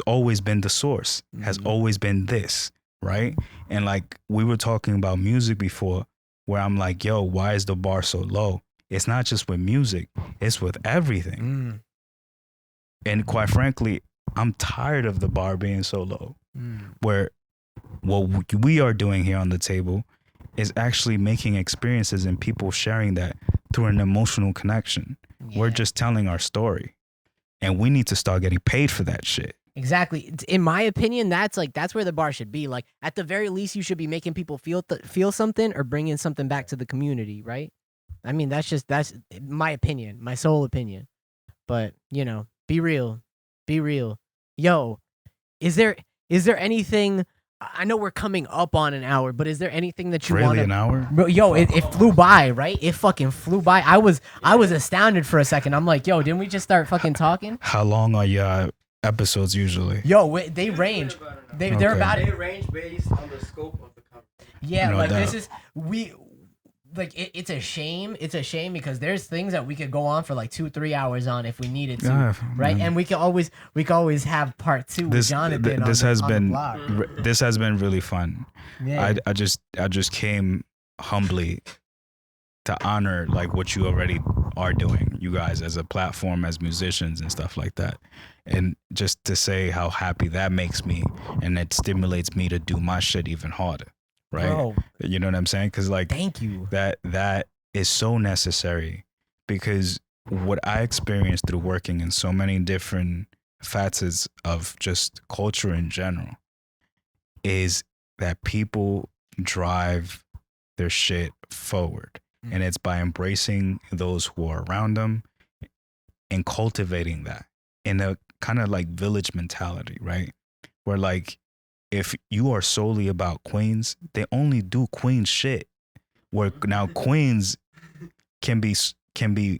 always been the source, has always been this. right? And like we were talking about music before, where I'm like, yo, why is the bar so low? It's not just with music, it's with everything. And quite frankly, I'm tired of the bar being so low. Where what we are doing here on the table is actually making experiences and people sharing that through an emotional connection. We're just telling our story, and we need to start getting paid for that shit. Exactly. In my opinion, that's where the bar should be. Like at the very least, you should be making people feel something or bringing something back to the community, right? I mean, that's my opinion, my sole opinion. But be real, be real. Yo, is there anything? I know we're coming up on an hour, but is there anything that you want? Really, an hour? Bro, yo, it flew by, right? It fucking flew by. I was astounded for a second. I'm like, yo, didn't we just start fucking talking? How long are your episodes usually? Yo, they range. They're about They it. range based on the scope of the conversation. Yeah, No like doubt. this is it's a shame. It's a shame because there's things that we could go on for like 2-3 hours on if we needed to, Yeah, right? man. And we can always have part 2 with Jonathan. This on has the, on the been block. this has been really fun. Yeah. I just came humbly to honor like what you already are doing, you guys, as a platform, as musicians and stuff like that, and just to say how happy that makes me, and it stimulates me to do my shit even harder, right? Bro, You know what I'm saying? Because like thank you. that is so necessary, because what I experienced through working in so many different facets of just culture in general is that people drive their shit forward. And it's by embracing those who are around them and cultivating that in a kind of like village mentality, right? Where like if you are solely about Queens, they only do Queens shit. Where now Queens can be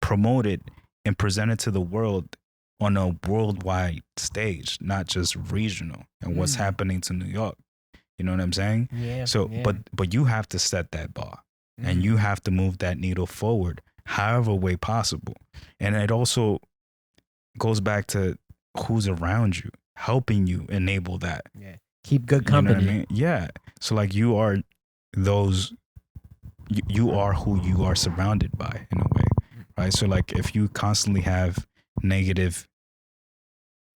promoted and presented to the world on a worldwide stage, not just regional. And what's happening to New York, you know what I'm saying? Yeah. So, yeah. but you have to set that bar, and you have to move that needle forward, however way possible. And it also goes back to who's around you, helping you enable that. Yeah. Keep good You know company. what I mean? Yeah. So like you are those, you are who you are surrounded by in a way, right? So like if you constantly have negative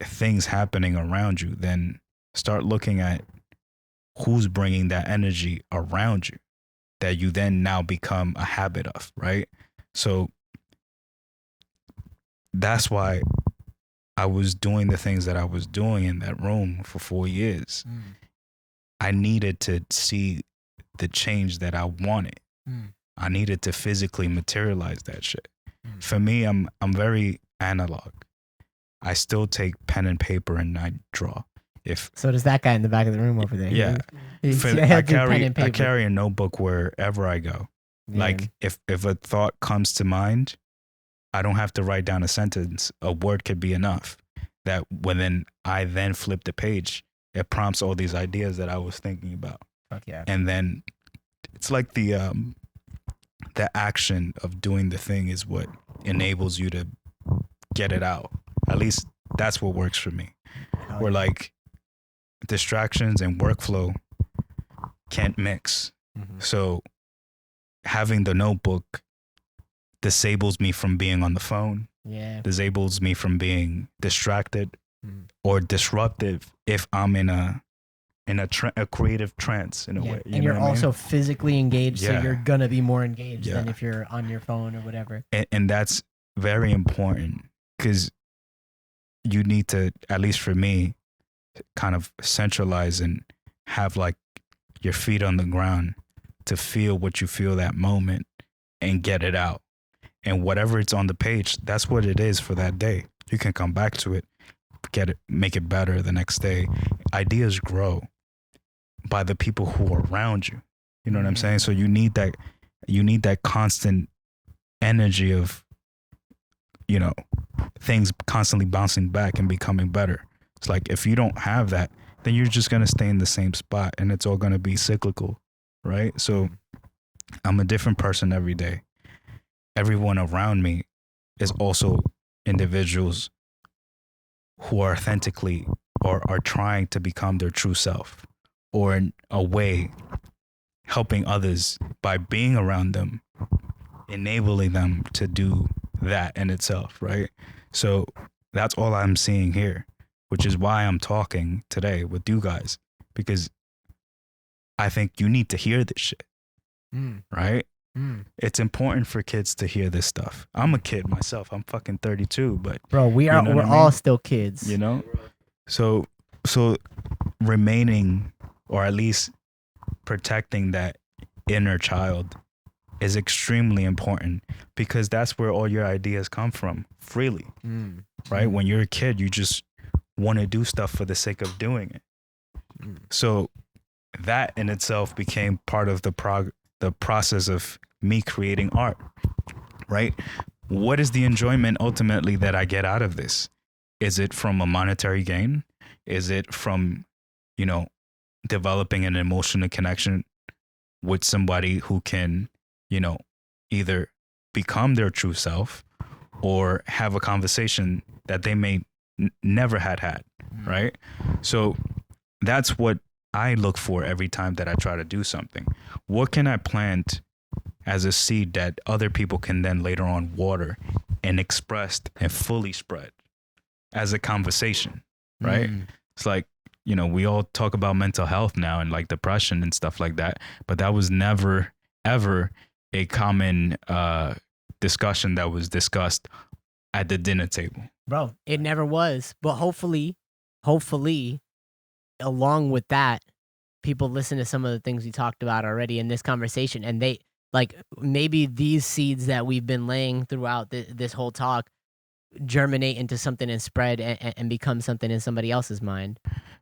things happening around you, then start looking at who's bringing that energy around you that you then now become a habit of, right? So that's why I was doing the things that I was doing in that room for 4 years. I needed to see the change that I wanted. I needed to physically materialize that shit. For me, I'm very analog. I still take pen and paper and I draw. So does that guy in the back of the room over there. Yeah. I carry a notebook wherever I go. Yeah. Like if a thought comes to mind, I don't have to write down a sentence. A word could be enough. That when I then flip the page, it prompts all these ideas that I was thinking about. Fuck yeah. And then it's like the action of doing the thing is what enables you to get it out. At least that's what works for me. Hell Where yeah. like distractions and workflow can't mix. So having the notebook disables me from being on the phone, Yeah. disables me from being distracted or disruptive if I'm in a creative trance in a Yeah. way. And you're know what I mean? also physically engaged, so Yeah. you're gonna be more engaged than Yeah. if you're on your phone or whatever. And that's very important because you need to, at least for me, kind of centralize and have like your feet on the ground to feel what you feel that moment and get it out. And whatever it's on the page, that's what it is for that day. You can come back to it, get it, make it better the next day. Ideas grow by the people who are around you. You know what I'm saying? So you need that constant energy of, you know, things constantly bouncing back and becoming better. It's like if you don't have that, then you're just gonna stay in the same spot and it's all gonna be cyclical, right? So I'm a different person every day. Everyone around me is also individuals who are authentically or are trying to become their true self. or a way helping others by being around them, enabling them to do that in itself, right? So that's all I'm seeing here, which is why I'm talking today with you guys, because I think you need to hear this shit, right? It's important for kids to hear this stuff. I'm a kid myself. I'm fucking 32, but bro, we're all still kids. you know? So remaining, or at least protecting that inner child, is extremely important, because that's where all your ideas come from freely, right? When you're a kid, you just want to do stuff for the sake of doing it. So that in itself became part of the process of me creating art, right? What is the enjoyment ultimately that I get out of this? Is it from a monetary gain? Is it from, developing an emotional connection with somebody who can, either become their true self or have a conversation that they may never had, right? So that's what I look for every time that I try to do something. What can I plant as a seed that other people can then later on water and express and fully spread as a conversation, right? It's like, we all talk about mental health now and like depression and stuff like that, but that was never, ever a common discussion that was discussed at the dinner table. Bro, it never was. But hopefully, along with that, people listen to some of the things we talked about already in this conversation, and they, like, maybe these seeds that we've been laying throughout this whole talk germinate into something and spread and become something in somebody else's mind.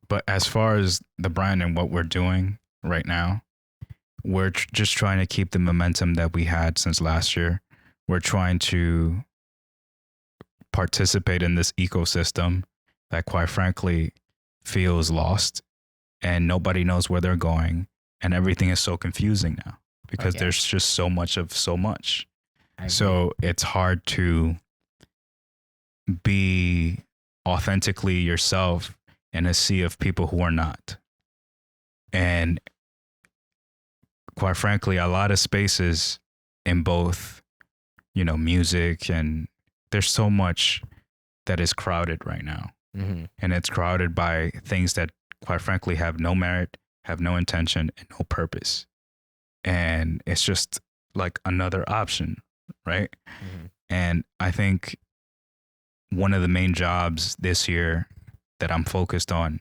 But as far as the brand and what we're doing right now, we're just trying to keep the momentum that we had since last year. We're trying to participate in this ecosystem that, quite frankly, feels lost, and nobody knows where they're going, and everything is so confusing now because there's just so much of so much. So it's hard to be authentically yourself in a sea of people who are not. And quite frankly, a lot of spaces in both, music, and there's so much that is crowded right now. And it's crowded by things that, quite frankly, have no merit, have no intention, and no purpose. And it's just like another option, right? And I think one of the main jobs this year that I'm focused on,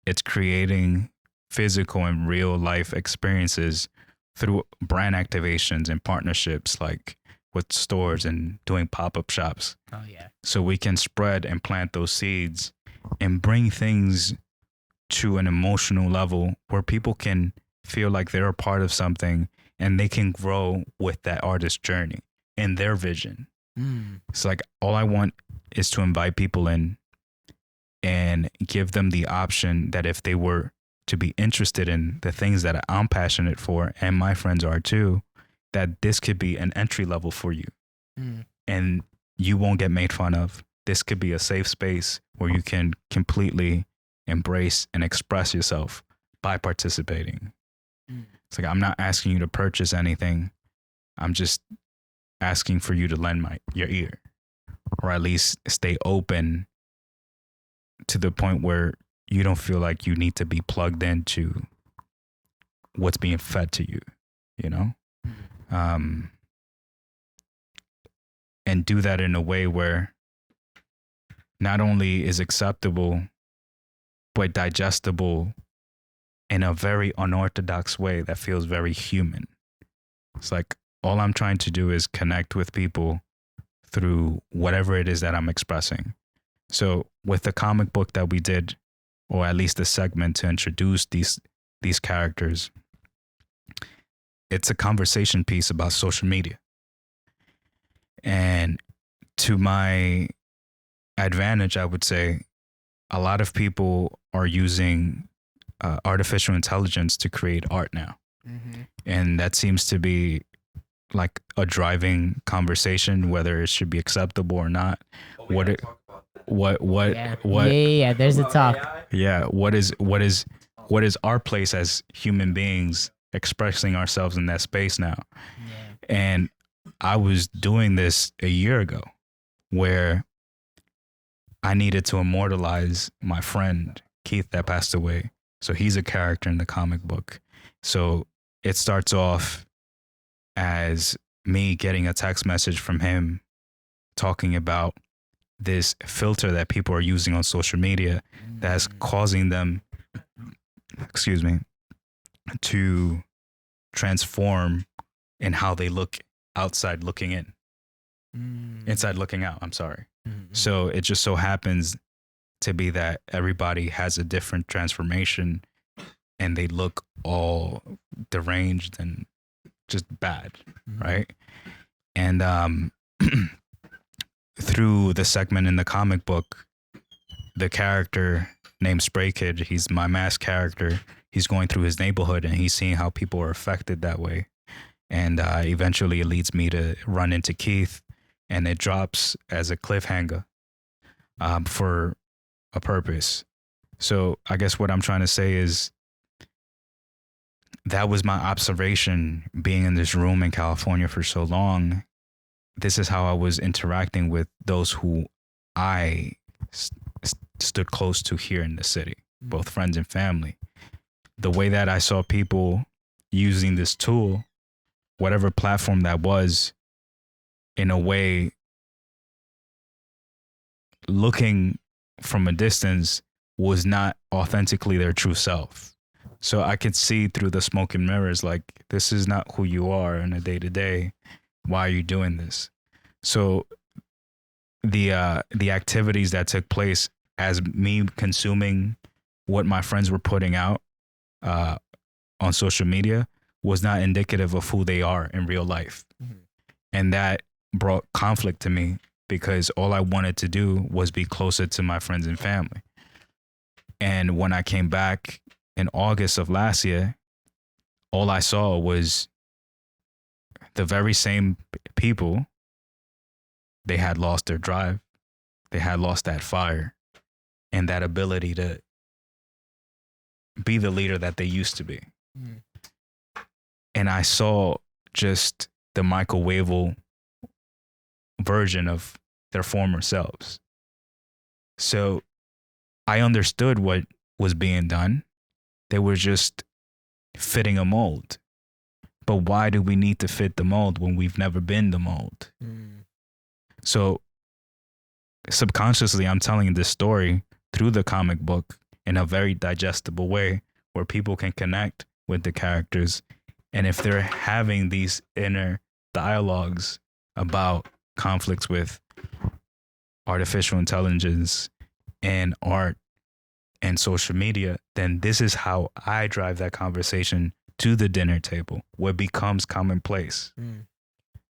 it's creating physical and real life experiences through brand activations and partnerships, like with stores and doing pop-up shops. Oh yeah. So we can spread and plant those seeds and bring things to an emotional level where people can feel like they're a part of something and they can grow with that artist's journey and their vision. It's like, all I want is to invite people in and give them the option that if they were to be interested in the things that I'm passionate for, and my friends are too, that this could be an entry level for you. And you won't get made fun of. This could be a safe space where you can completely embrace and express yourself by participating. It's like, I'm not asking you to purchase anything. I'm just asking for you to lend your ear, or at least stay open to the point where you don't feel like you need to be plugged into what's being fed to you, and do that in a way where not only is acceptable, but digestible in a very unorthodox way that feels very human. It's like, all I'm trying to do is connect with people through whatever it is that I'm expressing. So with the comic book that we did, or at least the segment to introduce these characters, it's a conversation piece about social media. And to my advantage, I would say, a lot of people are using artificial intelligence to create art now. And that seems to be like a driving conversation, whether it should be acceptable or not. Yeah, there's a talk. Yeah, what is what is our place as human beings expressing ourselves in that space now. And I was doing this a year ago where I needed to immortalize my friend Keith that passed away. So he's a character in the comic book. So it starts off as me getting a text message from him talking about this filter that people are using on social media that's causing them, excuse me, to transform in how they look outside looking in. Inside looking out, I'm sorry. So it just so happens to be that everybody has a different transformation and they look all deranged and just bad, right? And through the segment in the comic book, the character named Spray Kid, he's my masked character. He's going through his neighborhood and he's seeing how people are affected that way. And eventually it leads me to run into Keith, and it drops as a cliffhanger for a purpose. So I guess what I'm trying to say is that was my observation being in this room in California for so long. This is how I was interacting with those who I stood close to here in the city, both friends and family. The way that I saw people using this tool, whatever platform that was, in a way, looking from a distance, was not authentically their true self. So I could see through the smoke and mirrors, like, this is not who you are in a day-to-day. Why are you doing this? So the activities that took place as me consuming what my friends were putting out on social media was not indicative of who they are in real life. And that brought conflict to me because all I wanted to do was be closer to my friends and family. And when I came back in August of last year, all I saw was the very same people. They had lost their drive. They had lost that fire and that ability to be the leader that they used to be. And I saw just the microwavable version of their former selves. So I understood what was being done. They were just fitting a mold. But why do we need to fit the mold when we've never been the mold? So subconsciously, I'm telling this story through the comic book in a very digestible way where people can connect with the characters. And if they're having these inner dialogues about conflicts with artificial intelligence and art and social media, then this is how I drive that conversation to the dinner table, where it becomes commonplace.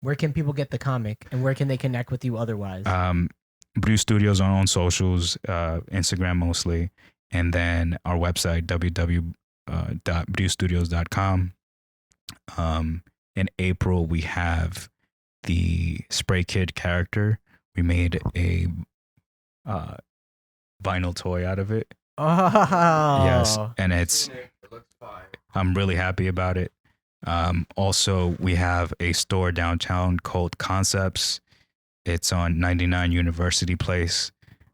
Where can people get the comic, and where can they connect with you otherwise? Briu Studios on socials, Instagram mostly, and then our website, www.briustudios.com. In April, we have the Spray Kid character. We made a vinyl toy out of it. Oh. Yes, and I'm really happy about it. Also, we have a store downtown called Concepts. It's on 99 University Place.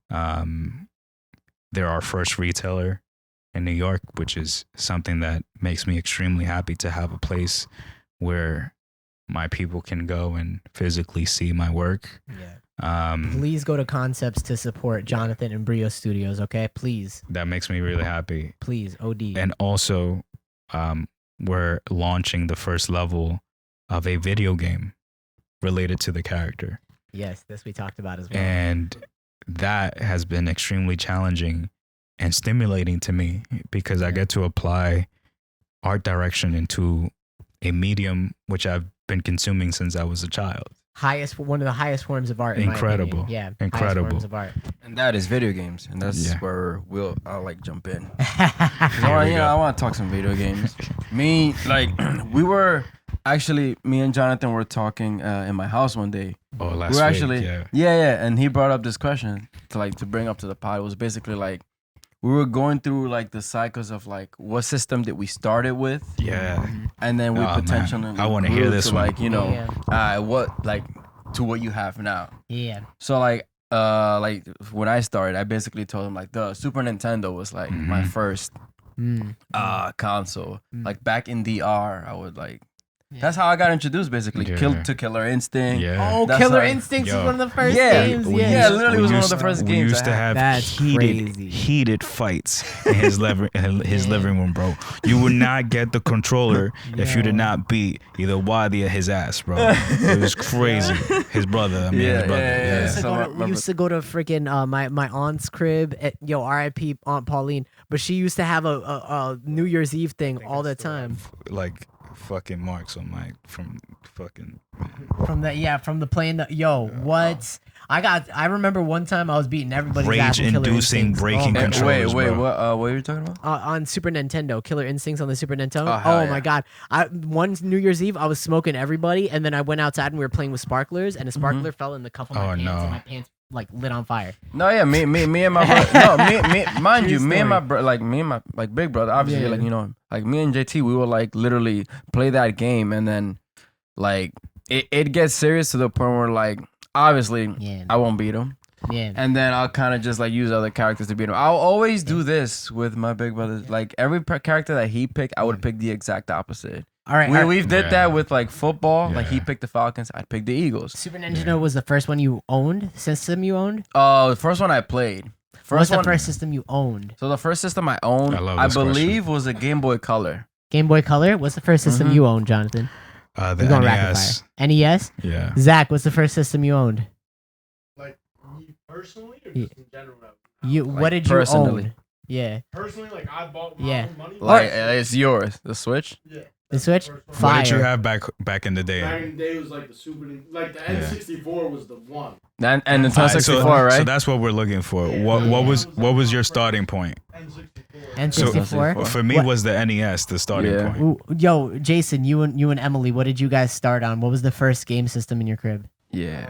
They're our first retailer in New York, which is something that makes me extremely happy to have a place where my people can go and physically see my work. Please go to Concepts to support Jonathan and Briu Studios, okay? Please. That makes me really happy. Please, OD. And also, we're launching the first level of a video game related to the character. Yes, this we talked about as well. And that has been extremely challenging and stimulating to me because I get to apply art direction into a medium which I've been consuming since I was a child. One of the highest forms of art. Incredible. In my opinion. Yeah, incredible. Highest forms of art. And that is video games, and that's where I'll like jump in. Here I want to talk some video games. Me and Jonathan were talking in my house one day. Oh, last week, yeah, and he brought up this question to bring up to the pod. It was basically like, we were going through like the cycles of like what system did we start it with, Yeah. and then we Oh, man. potentially I wanna hear grew this to one. like what like to what you have now. Yeah. So like when I started, I basically told him like the Super Nintendo was like my first console. Like back in DR, I would like. That's how I got introduced, basically. Yeah. Killer Instinct. Yeah. Oh, That's Killer how- Instincts was Yo. one of the first Yeah, games. we- Yeah, yeah, literally was one of used- the first we games used I to had. have That's crazy. heated fights in his living room, bro. You would not get the controller if you did not beat either Wadi or his ass, bro. It was crazy. His brother. His brother. Yeah. We used to go to freaking my aunt's crib. R.I.P. Aunt Pauline. But she used to have a New Year's Eve thing all the time. Like fucking marks on my from fucking. From the playing the what? I remember one time I was beating everybody's ass with Killer Rage-inducing Instincts. breaking my God. controllers, Wait, bro. what are you talking about? On Super Nintendo, Killer Instincts on the Super Nintendo. hell Oh yeah. my God! One New Year's Eve, I was smoking everybody, and then I went outside and we were playing with sparklers, and a sparkler fell in the cuff of my Oh, pants, no. and my pants like lit on fire. No, yeah, me and my brother. No, mind True you, me and my story. brother, like me and my like big brother, obviously, Yeah. like like me and JT, we will like literally play that game, and then like it gets serious to the point where like obviously Yeah, I won't beat him, yeah. and then I'll kind of just like use other characters to beat him. I'll always do this with my big brother. Like every character that he picked, I would pick the exact opposite. All right. We've did Yeah. that with like football. Like he Yeah. picked the Falcons, I'd pick the Eagles. Super Nintendo was the first one you owned. System you owned. The first one I played. What's the one- first system you owned? So the first system I owned, I love I this question. believe, was a Game Boy Color. Game Boy Color. What's the first system you owned, Jonathan? The We're going rapid NES. fire. NES. Yeah. Zach, what's the first system you owned? Like me personally, or Yeah. just in general? What did you personally. own? Yeah, Personally, like I bought my Yeah. own money. Like it's yours, the Switch. Yeah. the Switch. First one. Fire. What did you have back in the day? Back in the day, it was like the like the N64 was the one. And Nintendo Alright, 64, so, right? So that's what we're looking for. What was your starting point? N64. So N64. for me What- was the NES the starting Yeah. point. Ooh, yo, Jason, you and Emily, what did you guys start on? What was the first game system in your crib? yeah.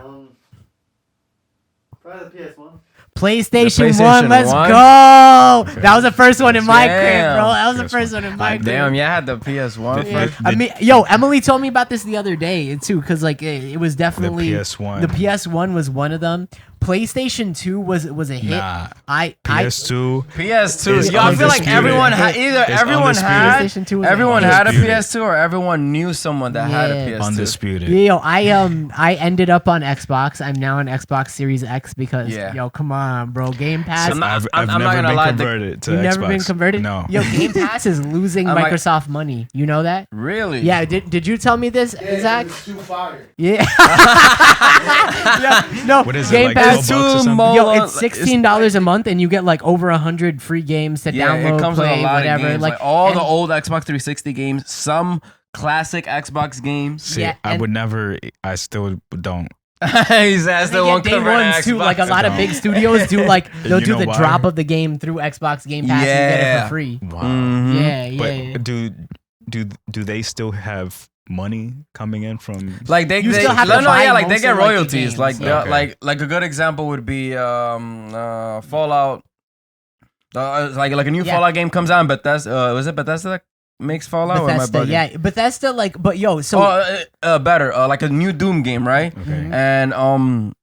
Probably the PS1. PlayStation, PlayStation 1, let's 1? go! That was the first one in my crib, Damn. bro. That was the PS1. first one in my crib. Damn, yeah, I had the PS1 Yeah. first. I mean, yo, Emily told me about this the other day too, because like it was definitely PS1. The PS1 was one of them. PlayStation 2 was a hit. Nah. I PS2. PS2. It's Yo, I feel like undisputed. everyone had either It's everyone had PlayStation 2 was everyone a hit. had a Undisputed. PS2 or everyone knew someone that had a Yeah. PS2. Undisputed. Yeah, yo, I ended up on Xbox. I'm now on Xbox Series X because Yeah. yo, come on, bro, Game Pass. I'm not- I've I'm not never gonna been lie, converted to You've Xbox. never been converted? No. Yo, Game Pass is losing I'm like- Microsoft money. You know that? Really? Yeah. Did you tell me this, Yeah, Zach? it's too fire. Yeah. Yeah, no. What is it, Game like Pass. 12 bucks or something? Mo- Yo, Well, it's $16 a month, and you get like over 100 free games to Yeah, download, it comes play, with a lot whatever. of games. Like all the old Xbox 360 games, some classic Xbox games. See, Yeah, I and- would never. I still don't. He's asked They the one get day ones too. Like a lot of big studios do. Like they'll You do know the why? drop of the game through Xbox Game Pass and you get it Yeah. for free. Wow. Mm-hmm. Yeah, yeah. But yeah. do they still have money coming in from? Like they You still have to no, buy yeah, like they most get of, like, the royalties. games. Like Okay. like a good example would be Fallout. Like a new Yeah. Fallout game comes out, but that's was it Bethesda that makes Fallout or am I Bethesda, bugging? yeah, Bethesda, like, but yo, so Better like a new Doom game, right? Okay. And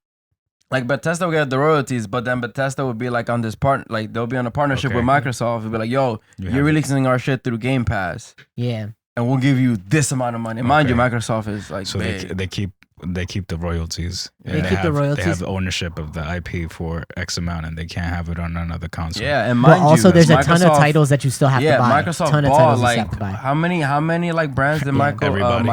like Bethesda will get the royalties, but then Bethesda would be like on this part, like they'll be on a partnership Okay. with Microsoft. It'll be like, yo, You you're have- releasing our shit through Game Pass, yeah, and we'll give you this amount of money. Mind you, Okay. Microsoft is like So big. they keep the royalties. They And keep the have, royalties. They have ownership of the IP for X amount, and they can't have it on another console. Yeah, and but mind also you, there's a ton of Microsoft- titles that you still have Yeah, to buy. Microsoft ton of bought titles you like still have to buy. how many like brands did Everybody.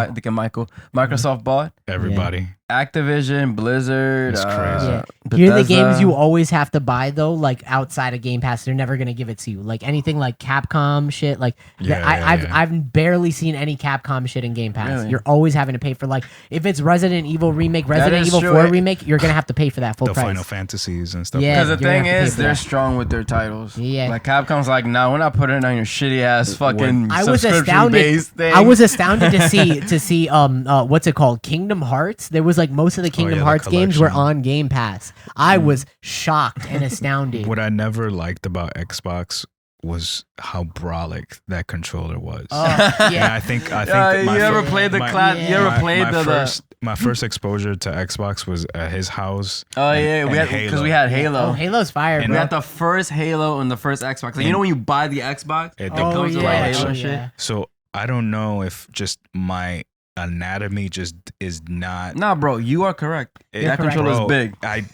Microsoft bought? Everybody. Activision, Blizzard. It's crazy. Yeah. Here are the games Bethesda. you always have to buy though, like outside of Game Pass, they're never gonna give it to you. Like anything like Capcom shit, like Yeah, I've yeah. I've barely seen any Capcom shit in Game Pass. Really? You're always having to pay for like if it's Resident Evil remake, Resident is Evil true. 4 remake, you're gonna have to pay for that full The price. Final Fantasies and stuff. Yeah. Because the you're gonna thing have to pay is, for they're that. strong with their titles. Yeah. Like Capcom's like, nah, we're not putting it on your shitty ass fucking I was subscription astounded. based thing. I was astounded to see what's it called, Kingdom Kingdom Hearts, there was like most of the Kingdom yeah, the Hearts games were collection. on Game Pass. I was shocked and astounded. What I never liked about Xbox was how brolic that controller was. Oh, And yeah. I think you my ever fir- played the my- class? You ever my- played my the first my first exposure to Xbox was at his house. Oh yeah, we and had because Halo. we had Halo. Oh, Halo's fire, And We bro. had the first Halo and the first Xbox. Like, you know when you buy the Xbox, It it Oh, comes with yeah. like Halo Oh, and shit. yeah. So I don't know if just my anatomy just is not. Nah, bro, you are correct. You're That correct. controller Bro, is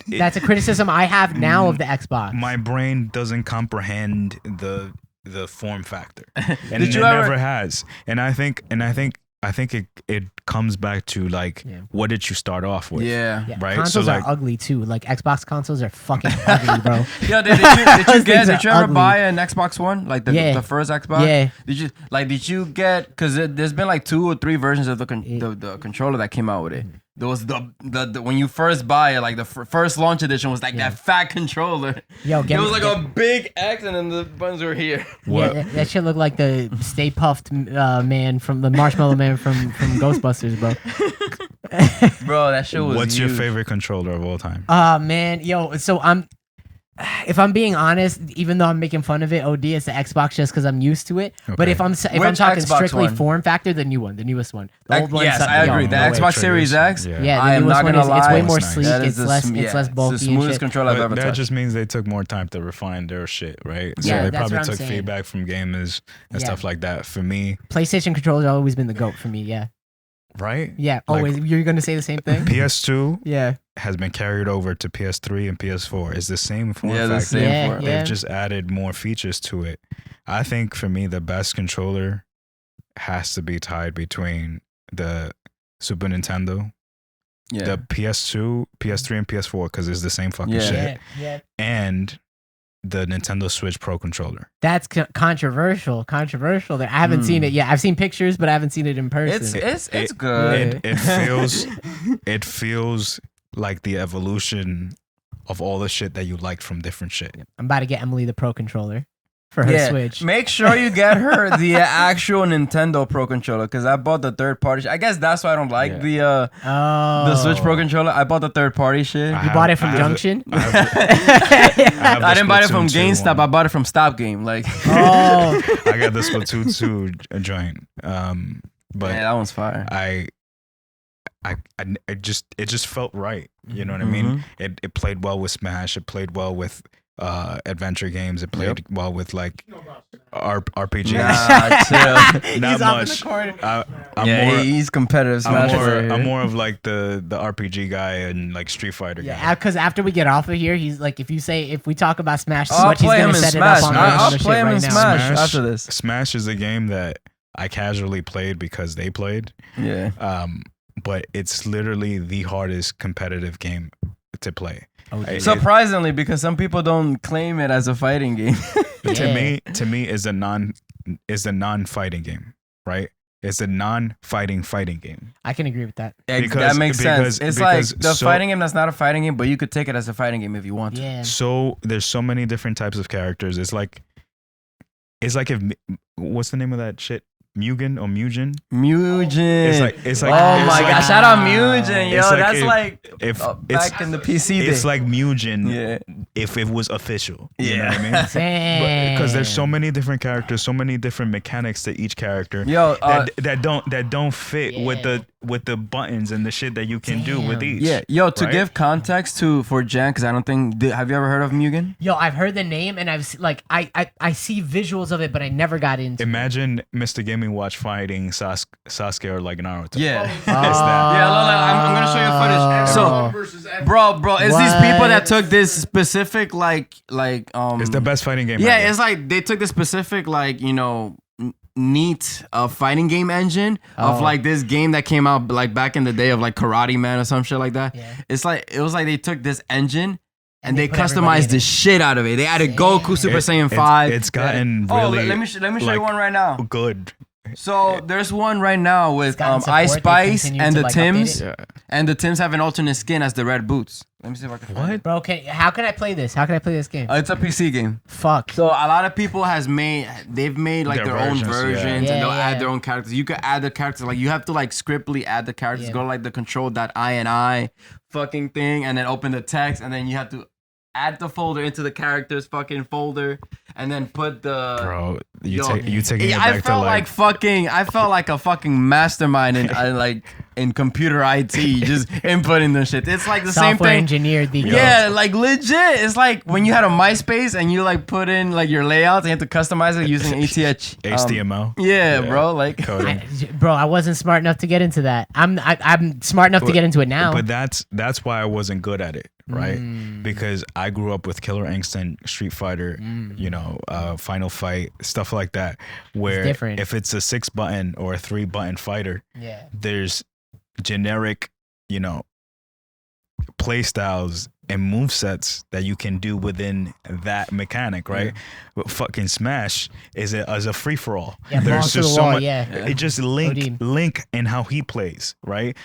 big. That's a criticism I have now of the Xbox. My brain doesn't comprehend the form factor, and Did you it ever- never has. And I think it comes back to like, Yeah. what did you start off with? Yeah. Yeah, Right, consoles so, are like- ugly too. Like Xbox consoles are fucking ugly, bro. Yo, did Those things did you are ever ugly. buy an Xbox One? Like Yeah. the first Xbox? Yeah. Did you get, because there's been like 2 or 3 versions of the controller that came out with it. There was the when you first buy it, like the first launch edition was like Yeah. that fat controller. Yo, It was like a big X and then the buttons were here. Yeah, that shit looked like the Stay Puffed man from the Marshmallow Man from Ghostbusters, bro. Bro, that shit was What's your huge. favorite controller of all time? Man, yo, so if I'm being honest, even though I'm making fun of it, OD, it's the Xbox just because I'm used to it. But Okay. if I'm Which talking Xbox strictly one? form factor, the new one, the newest one. The old one, Yes, sucked- I yo, agree. The no way. Xbox Series X. Yeah. Yeah, I the am newest not one gonna is it's way lie. more It's nice. sleek. That It's is less bulky It's the and smoothest shit. controller I've But ever that touched. just means they took more time to refine their shit, right? So Yeah, they that's probably what I'm took saying. feedback from gamers and Yeah. stuff like that. For me, PlayStation controllers have always been the GOAT for me. Yeah, right? yeah, Like- always. You're gonna say the same thing? PS2 Yeah, has been carried over to PS3 and PS4. It's the same form Yeah, the factor. same Yeah, form. yeah. They've just added more features to it. I think for me, the best controller has to be tied between the Super Nintendo, Yeah. the PS2, PS3, and PS4 because it's the same fucking Yeah. shit, yeah, yeah. and the Nintendo Switch Pro controller. That's controversial. Controversial. That I haven't seen it yet. I've seen pictures, but I haven't seen it in person. It's good. It feels like the evolution of all the shit that you liked from different shit. I'm about to get Emily the Pro controller for her Yeah, Switch. make sure you get her the actual Nintendo Pro controller because I bought the third party. I guess that's why I don't like Oh, the Switch Pro controller. I bought the third party shit. I You have- bought it I from have- Junction? I have the I didn't buy it from Splatoon 2 GameStop. one. I bought it from Stop Game. Like, Oh, I got the Splatoon 2 joint. But man, that one's fire. I it just felt right. You know what I mean? It played well with Smash. It played well with adventure games. It played well with like RPGs. Nah, chill. Not he's off in much. the corner. I'm Yeah, more. he's competitive Smash player. I'm more of like the RPG guy and like Street Fighter guy. Yeah, because after we get off of here, he's like, if we talk about Smash too I'll much, he's play him gonna in set Smash. it up on I'll other play shit him in right now. Smash after this. Smash is a game that I casually played because they played. Yeah. But it's literally the hardest competitive game to play. Oh, It- Surprisingly, because some people don't claim it as a fighting game. Yeah. To me is a non-fighting game, right? It's a non-fighting game. I can agree with that. That makes sense. It's like because the so- fighting game that's not a fighting game, but you could take it as a fighting game if you want to. Yeah. So there's so many different types of characters. It's like if what's the name of that shit? Mugen or Mugen? Mugen. It's like Oh it's my like- gosh! Shout out Mugen, yo. it's like That's if- like if back in the PC days. it's like Mugen Yeah. if it was official. You know Yeah. what I mean? Damn. Because there's so many different characters, so many different mechanics to each character Yo, that don't fit with the buttons and the shit that you can do with Damn. each. yeah, yo. To right? give context for Jan, because I don't think. Have you ever heard of Mugen? Yo, I've heard the name and I see visuals of it, but I never got into. Imagine Mr. Gaming Watch fighting Sasuke or like Naruto. Yeah. It's that. Yeah, look, I'm gonna show you footage. Oh. So, bro, it's these people that What? took this specific It's the best fighting game. Yeah, ever. it's like they took the specific neat fighting game engine of Oh. like this game that came out like back in the day of like Karate Man or some shit like that. Yeah. It was like they took this engine and they put everybody customized in the it. shit out of it. They added Goku Super Saiyan 5. It's gotten Oh, really. let me show you like, one right now. Good. So there's one right now with gotten support, Ice they Spice continue and to, the like, update Tims, it. Yeah. and the Tims have an alternate skin as the red boots. Let me see if I can find What? it. Bro, how can I play this? How can I play this game? It's a PC game. Fuck. So a lot of people they've made like Their their own versions, yeah. versions, Yeah, and they'll yeah. add their own characters. You could add the characters, like you have to like scriptly add the characters. Yeah. Go to like the control.ini fucking thing, and then open the text, and then you have to add the folder into the characters fucking folder, and then put the. Bro, you Yo, taking it I back to felt like I felt like a fucking mastermind in computer IT, just inputting the shit. It's like the same Software thing. engineered the Yeah, like legit. It's like when you had a MySpace and you like put in like your layouts and you have to customize it using ATH. HTML. Yeah, bro. Like, Coding. Bro, I wasn't smart enough to get into that. I'm smart enough to get into it now. But that's why I wasn't good at it, right? Mm. Because I grew up with Killer Instinct, Street Fighter, you know, Final Fight, stuff like that. Where different. if it's a 6-button or a 3-button fighter, Yeah. there's generic, you know, play styles and move sets that you can do within that mechanic, right? But fucking Smash is a free for all. Yeah, balls to the wall, yeah. It just Odin. Link in how he plays, right?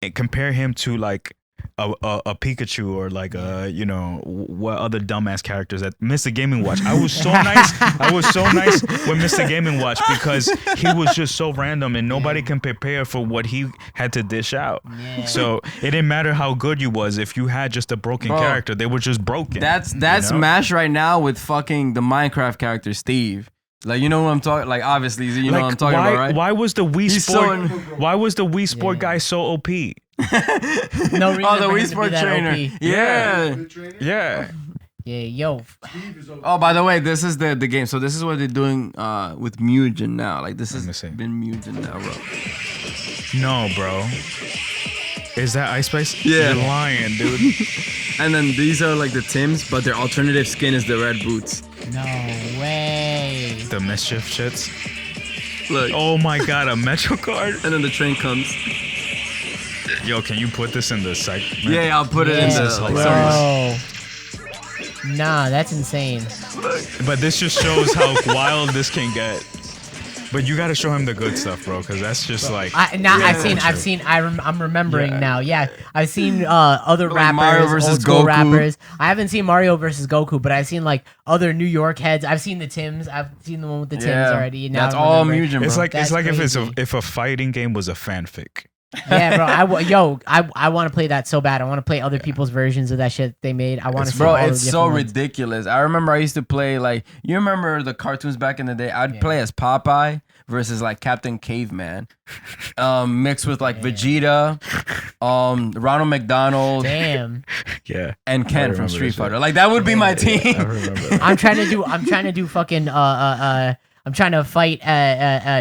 And compare him to like a Pikachu or like a, you know, what other dumbass characters that Mr. Gaming Watch. I was so nice. I was so nice with Mr. Gaming Watch because he was just so random and nobody can prepare for what he had to dish out. Yeah. So it didn't matter how good you was if you had just a broken Bro, character. They were just broken. that's you know? Smash right now with fucking the Minecraft character Steve. Like, you know what I'm talking? Like, obviously, you know what I'm talking why, about, right? Why was the Wii He's Sport? so- Why was the Wii Sport Yeah. guy so OP? No reason Oh, the for him Wii to Sport be that trainer. OP. Yeah. Good trainer. Yeah. Yeah, yo. Steve is over. Oh, by the way, this is the game. So this is what they're doing with Mugen now. Like, this Let me has see. been Mugen now, bro. No, bro. Is that Ice Spice? Yeah. You're lying, dude. And then these are like the Tims, but their alternative skin is the red boots. No way. The mischief shits. Look. Oh my god, a Metro card? And then the train comes. Yo, can you put this in the segment? Yeah, I'll put it in Yeah, the like, bro. Nah, that's insane. But this just shows how wild this can get. But you gotta show him the good stuff, bro, because that's just like. I'm remembering Yeah. now. Yeah, I've seen other Like rappers, Mario versus old school Goku. rappers. I haven't seen Mario versus Goku, but I've seen like other New York heads. I've seen the Tims. I've seen the one with the Tims Yeah, already. Now that's I'm all remembering. Mugen, bro. It's like That's crazy. if a fighting game was a fanfic. Yeah, bro. I want to play that so bad. I want to play other people's versions of that shit they made. I want to see Bro, all the it's so different ones. ridiculous. I remember I used to play like, you remember the cartoons back in the day? I'd play as Popeye versus like Captain Caveman, mixed with like Vegeta, Ronald McDonald, Damn. Yeah. and Ken remember from this Street shit. Fighter. Like that would be my team. I remember. I'm trying to do fucking I'm trying to fight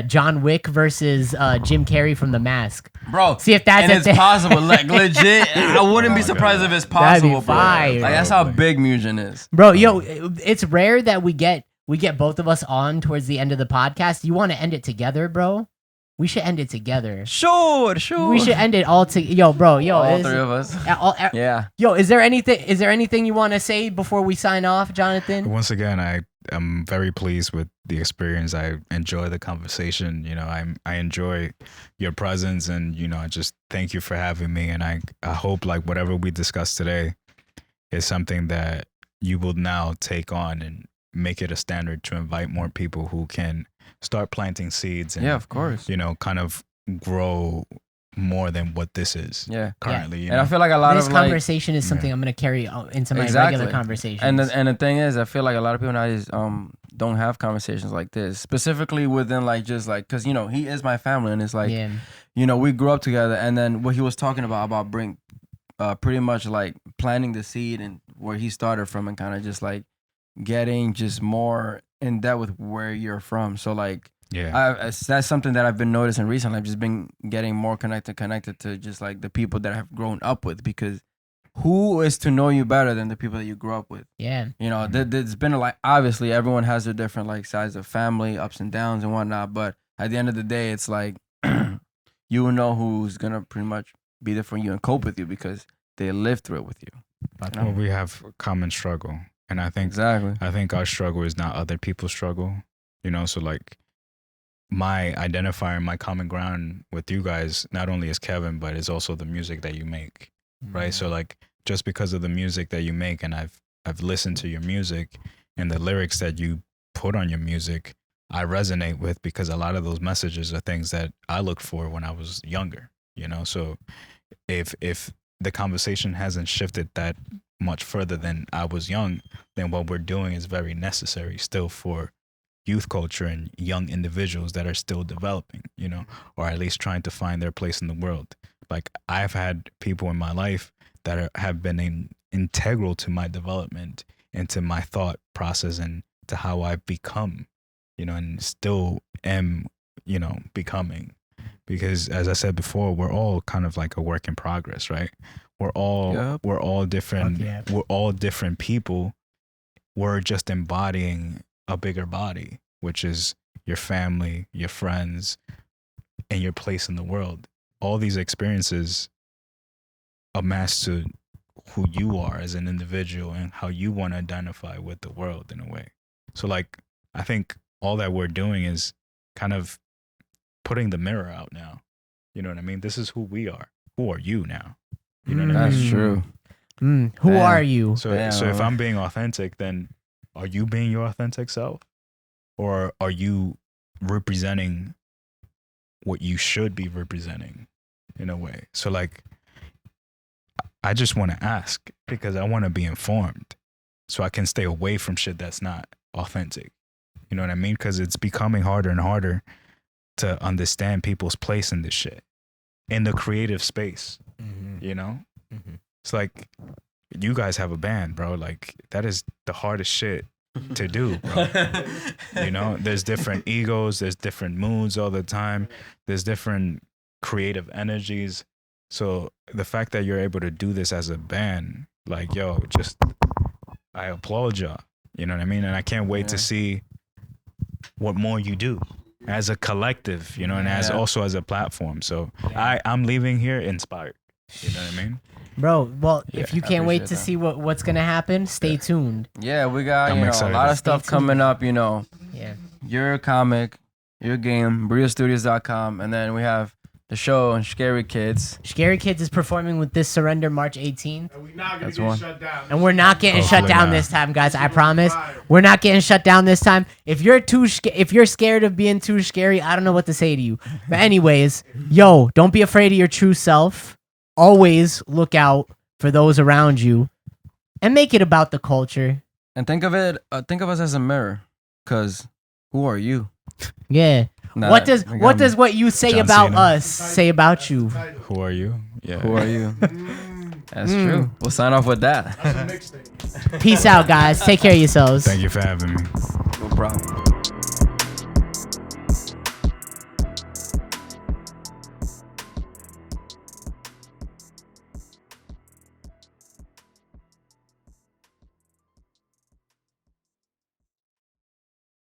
John Wick versus Jim Carrey from The Mask. Bro, See if that's and a it's thing. possible. Like legit, I wouldn't be Oh my surprised God. if it's That'd be possible, bro. fire. Like that's how big Mugen is. Bro, yo, it's rare that we get both of us on towards the end of the podcast. You want to end it together, bro? We should end it together. Sure. We should end it all together. Yo, bro, yo, All is- three of us. Yeah. Yo, is there anything you want to say before we sign off, Jonathan? Once again, I'm very pleased with the experience. I enjoy the conversation. You know, I enjoy your presence, and you know, I just thank you for having me. And I hope like whatever we discussed today is something that you will now take on and make it a standard to invite more people who can start planting seeds and Yeah, of course. you know, kind of grow more than what this is Yeah. currently. You And I know? feel like a lot This of like conversation is something I'm gonna carry into my Exactly. regular conversations. And the thing is, I feel like a lot of people nowadays don't have conversations like this, specifically within like just like because you know he is my family and it's like yeah, you know we grew up together and then what he was talking about bring pretty much like planting the seed and where he started from and kind of just like getting just more in depth with where you're from. So like yeah. that's something that I've been noticing recently. I've just been getting more connected to just like the people that I've grown up with because who is to know you better than the people that you grew up with? yeah. You know, there's been like obviously everyone has their different like sides of family, ups and downs and whatnot. But at the end of the day, it's like you will know who's gonna pretty much be there for you and cope with you because they lived through it with you. Well, we have common struggle, and I think Exactly. I think our struggle is not other people's struggle. You know, so like my identifier, my common ground with you guys, not only is Kevin, but is also the music that you make, right? So like, just because of the music that you make, and I've listened to your music and the lyrics that you put on your music, I resonate with, because a lot of those messages are things that I looked for when I was younger, you know? So if the conversation hasn't shifted that much further than I was young, then what we're doing is very necessary still for youth culture and young individuals that are still developing, you know, or at least trying to find their place in the world. Like, I've had people in my life that have been integral to my development and to my thought process and to how I've become, you know, and still am, you know, becoming. Because as I said before, we're all kind of like a work in progress, right? We're all different. Fuck yeah. We're all different people. We're just embodying a bigger body, which is your family, your friends, and your place in the world. All these experiences amass to who you are as an individual and how you want to identify with the world in a way. So like, I think all that we're doing is kind of putting the mirror out now. You know what I mean? This is who we are. Who are you now? You know what I mean? That's true. Who Damn. are you? So if I'm being authentic, then are you being your authentic self? Or are you representing what you should be representing in a way? So like, I just want to ask because I want to be informed so I can stay away from shit that's not authentic. You know what I mean? Because it's becoming harder and harder to understand people's place in this shit, in the creative space, you know? It's like, you guys have a band, bro. Like, that is the hardest shit to do, bro. You know, there's different egos, there's different moods all the time, there's different creative energies. So the fact that you're able to do this as a band, like, yo, just, I applaud y'all. You know what I mean? And I can't wait to see what more you do as a collective, you know, and as also as a platform. So I'm leaving here inspired. You know what I mean? Bro, well, if you I can't wait appreciate to that. see what's gonna happen, stay tuned. Yeah, we got, I'm you know, a excited. lot of stuff Stay tuned. coming up, you know. Yeah. Your comic, your game, BriuStudios.com, and then we have the show and Scary Kids. Scary Kids is performing with This Surrender March 18th. And we're not gonna That's get one. shut down. And we're not getting Hopefully shut down not. this time, guys. I This is promise. fire. We're not getting shut down this time. If you're if you're scared of being too scary, I don't know what to say to you. But anyways, yo, don't be afraid of your true self. Always look out for those around you and make it about the culture. And think of us as a mirror, cause who are you? Yeah. Nah, what does I got what me. does what you say John about Cena. us say about you? Who are you? Yeah. Who are you? That's true. We'll sign off with that. That's a mixtape. Peace out, guys. Take care of yourselves. Thank you for having me. No problem.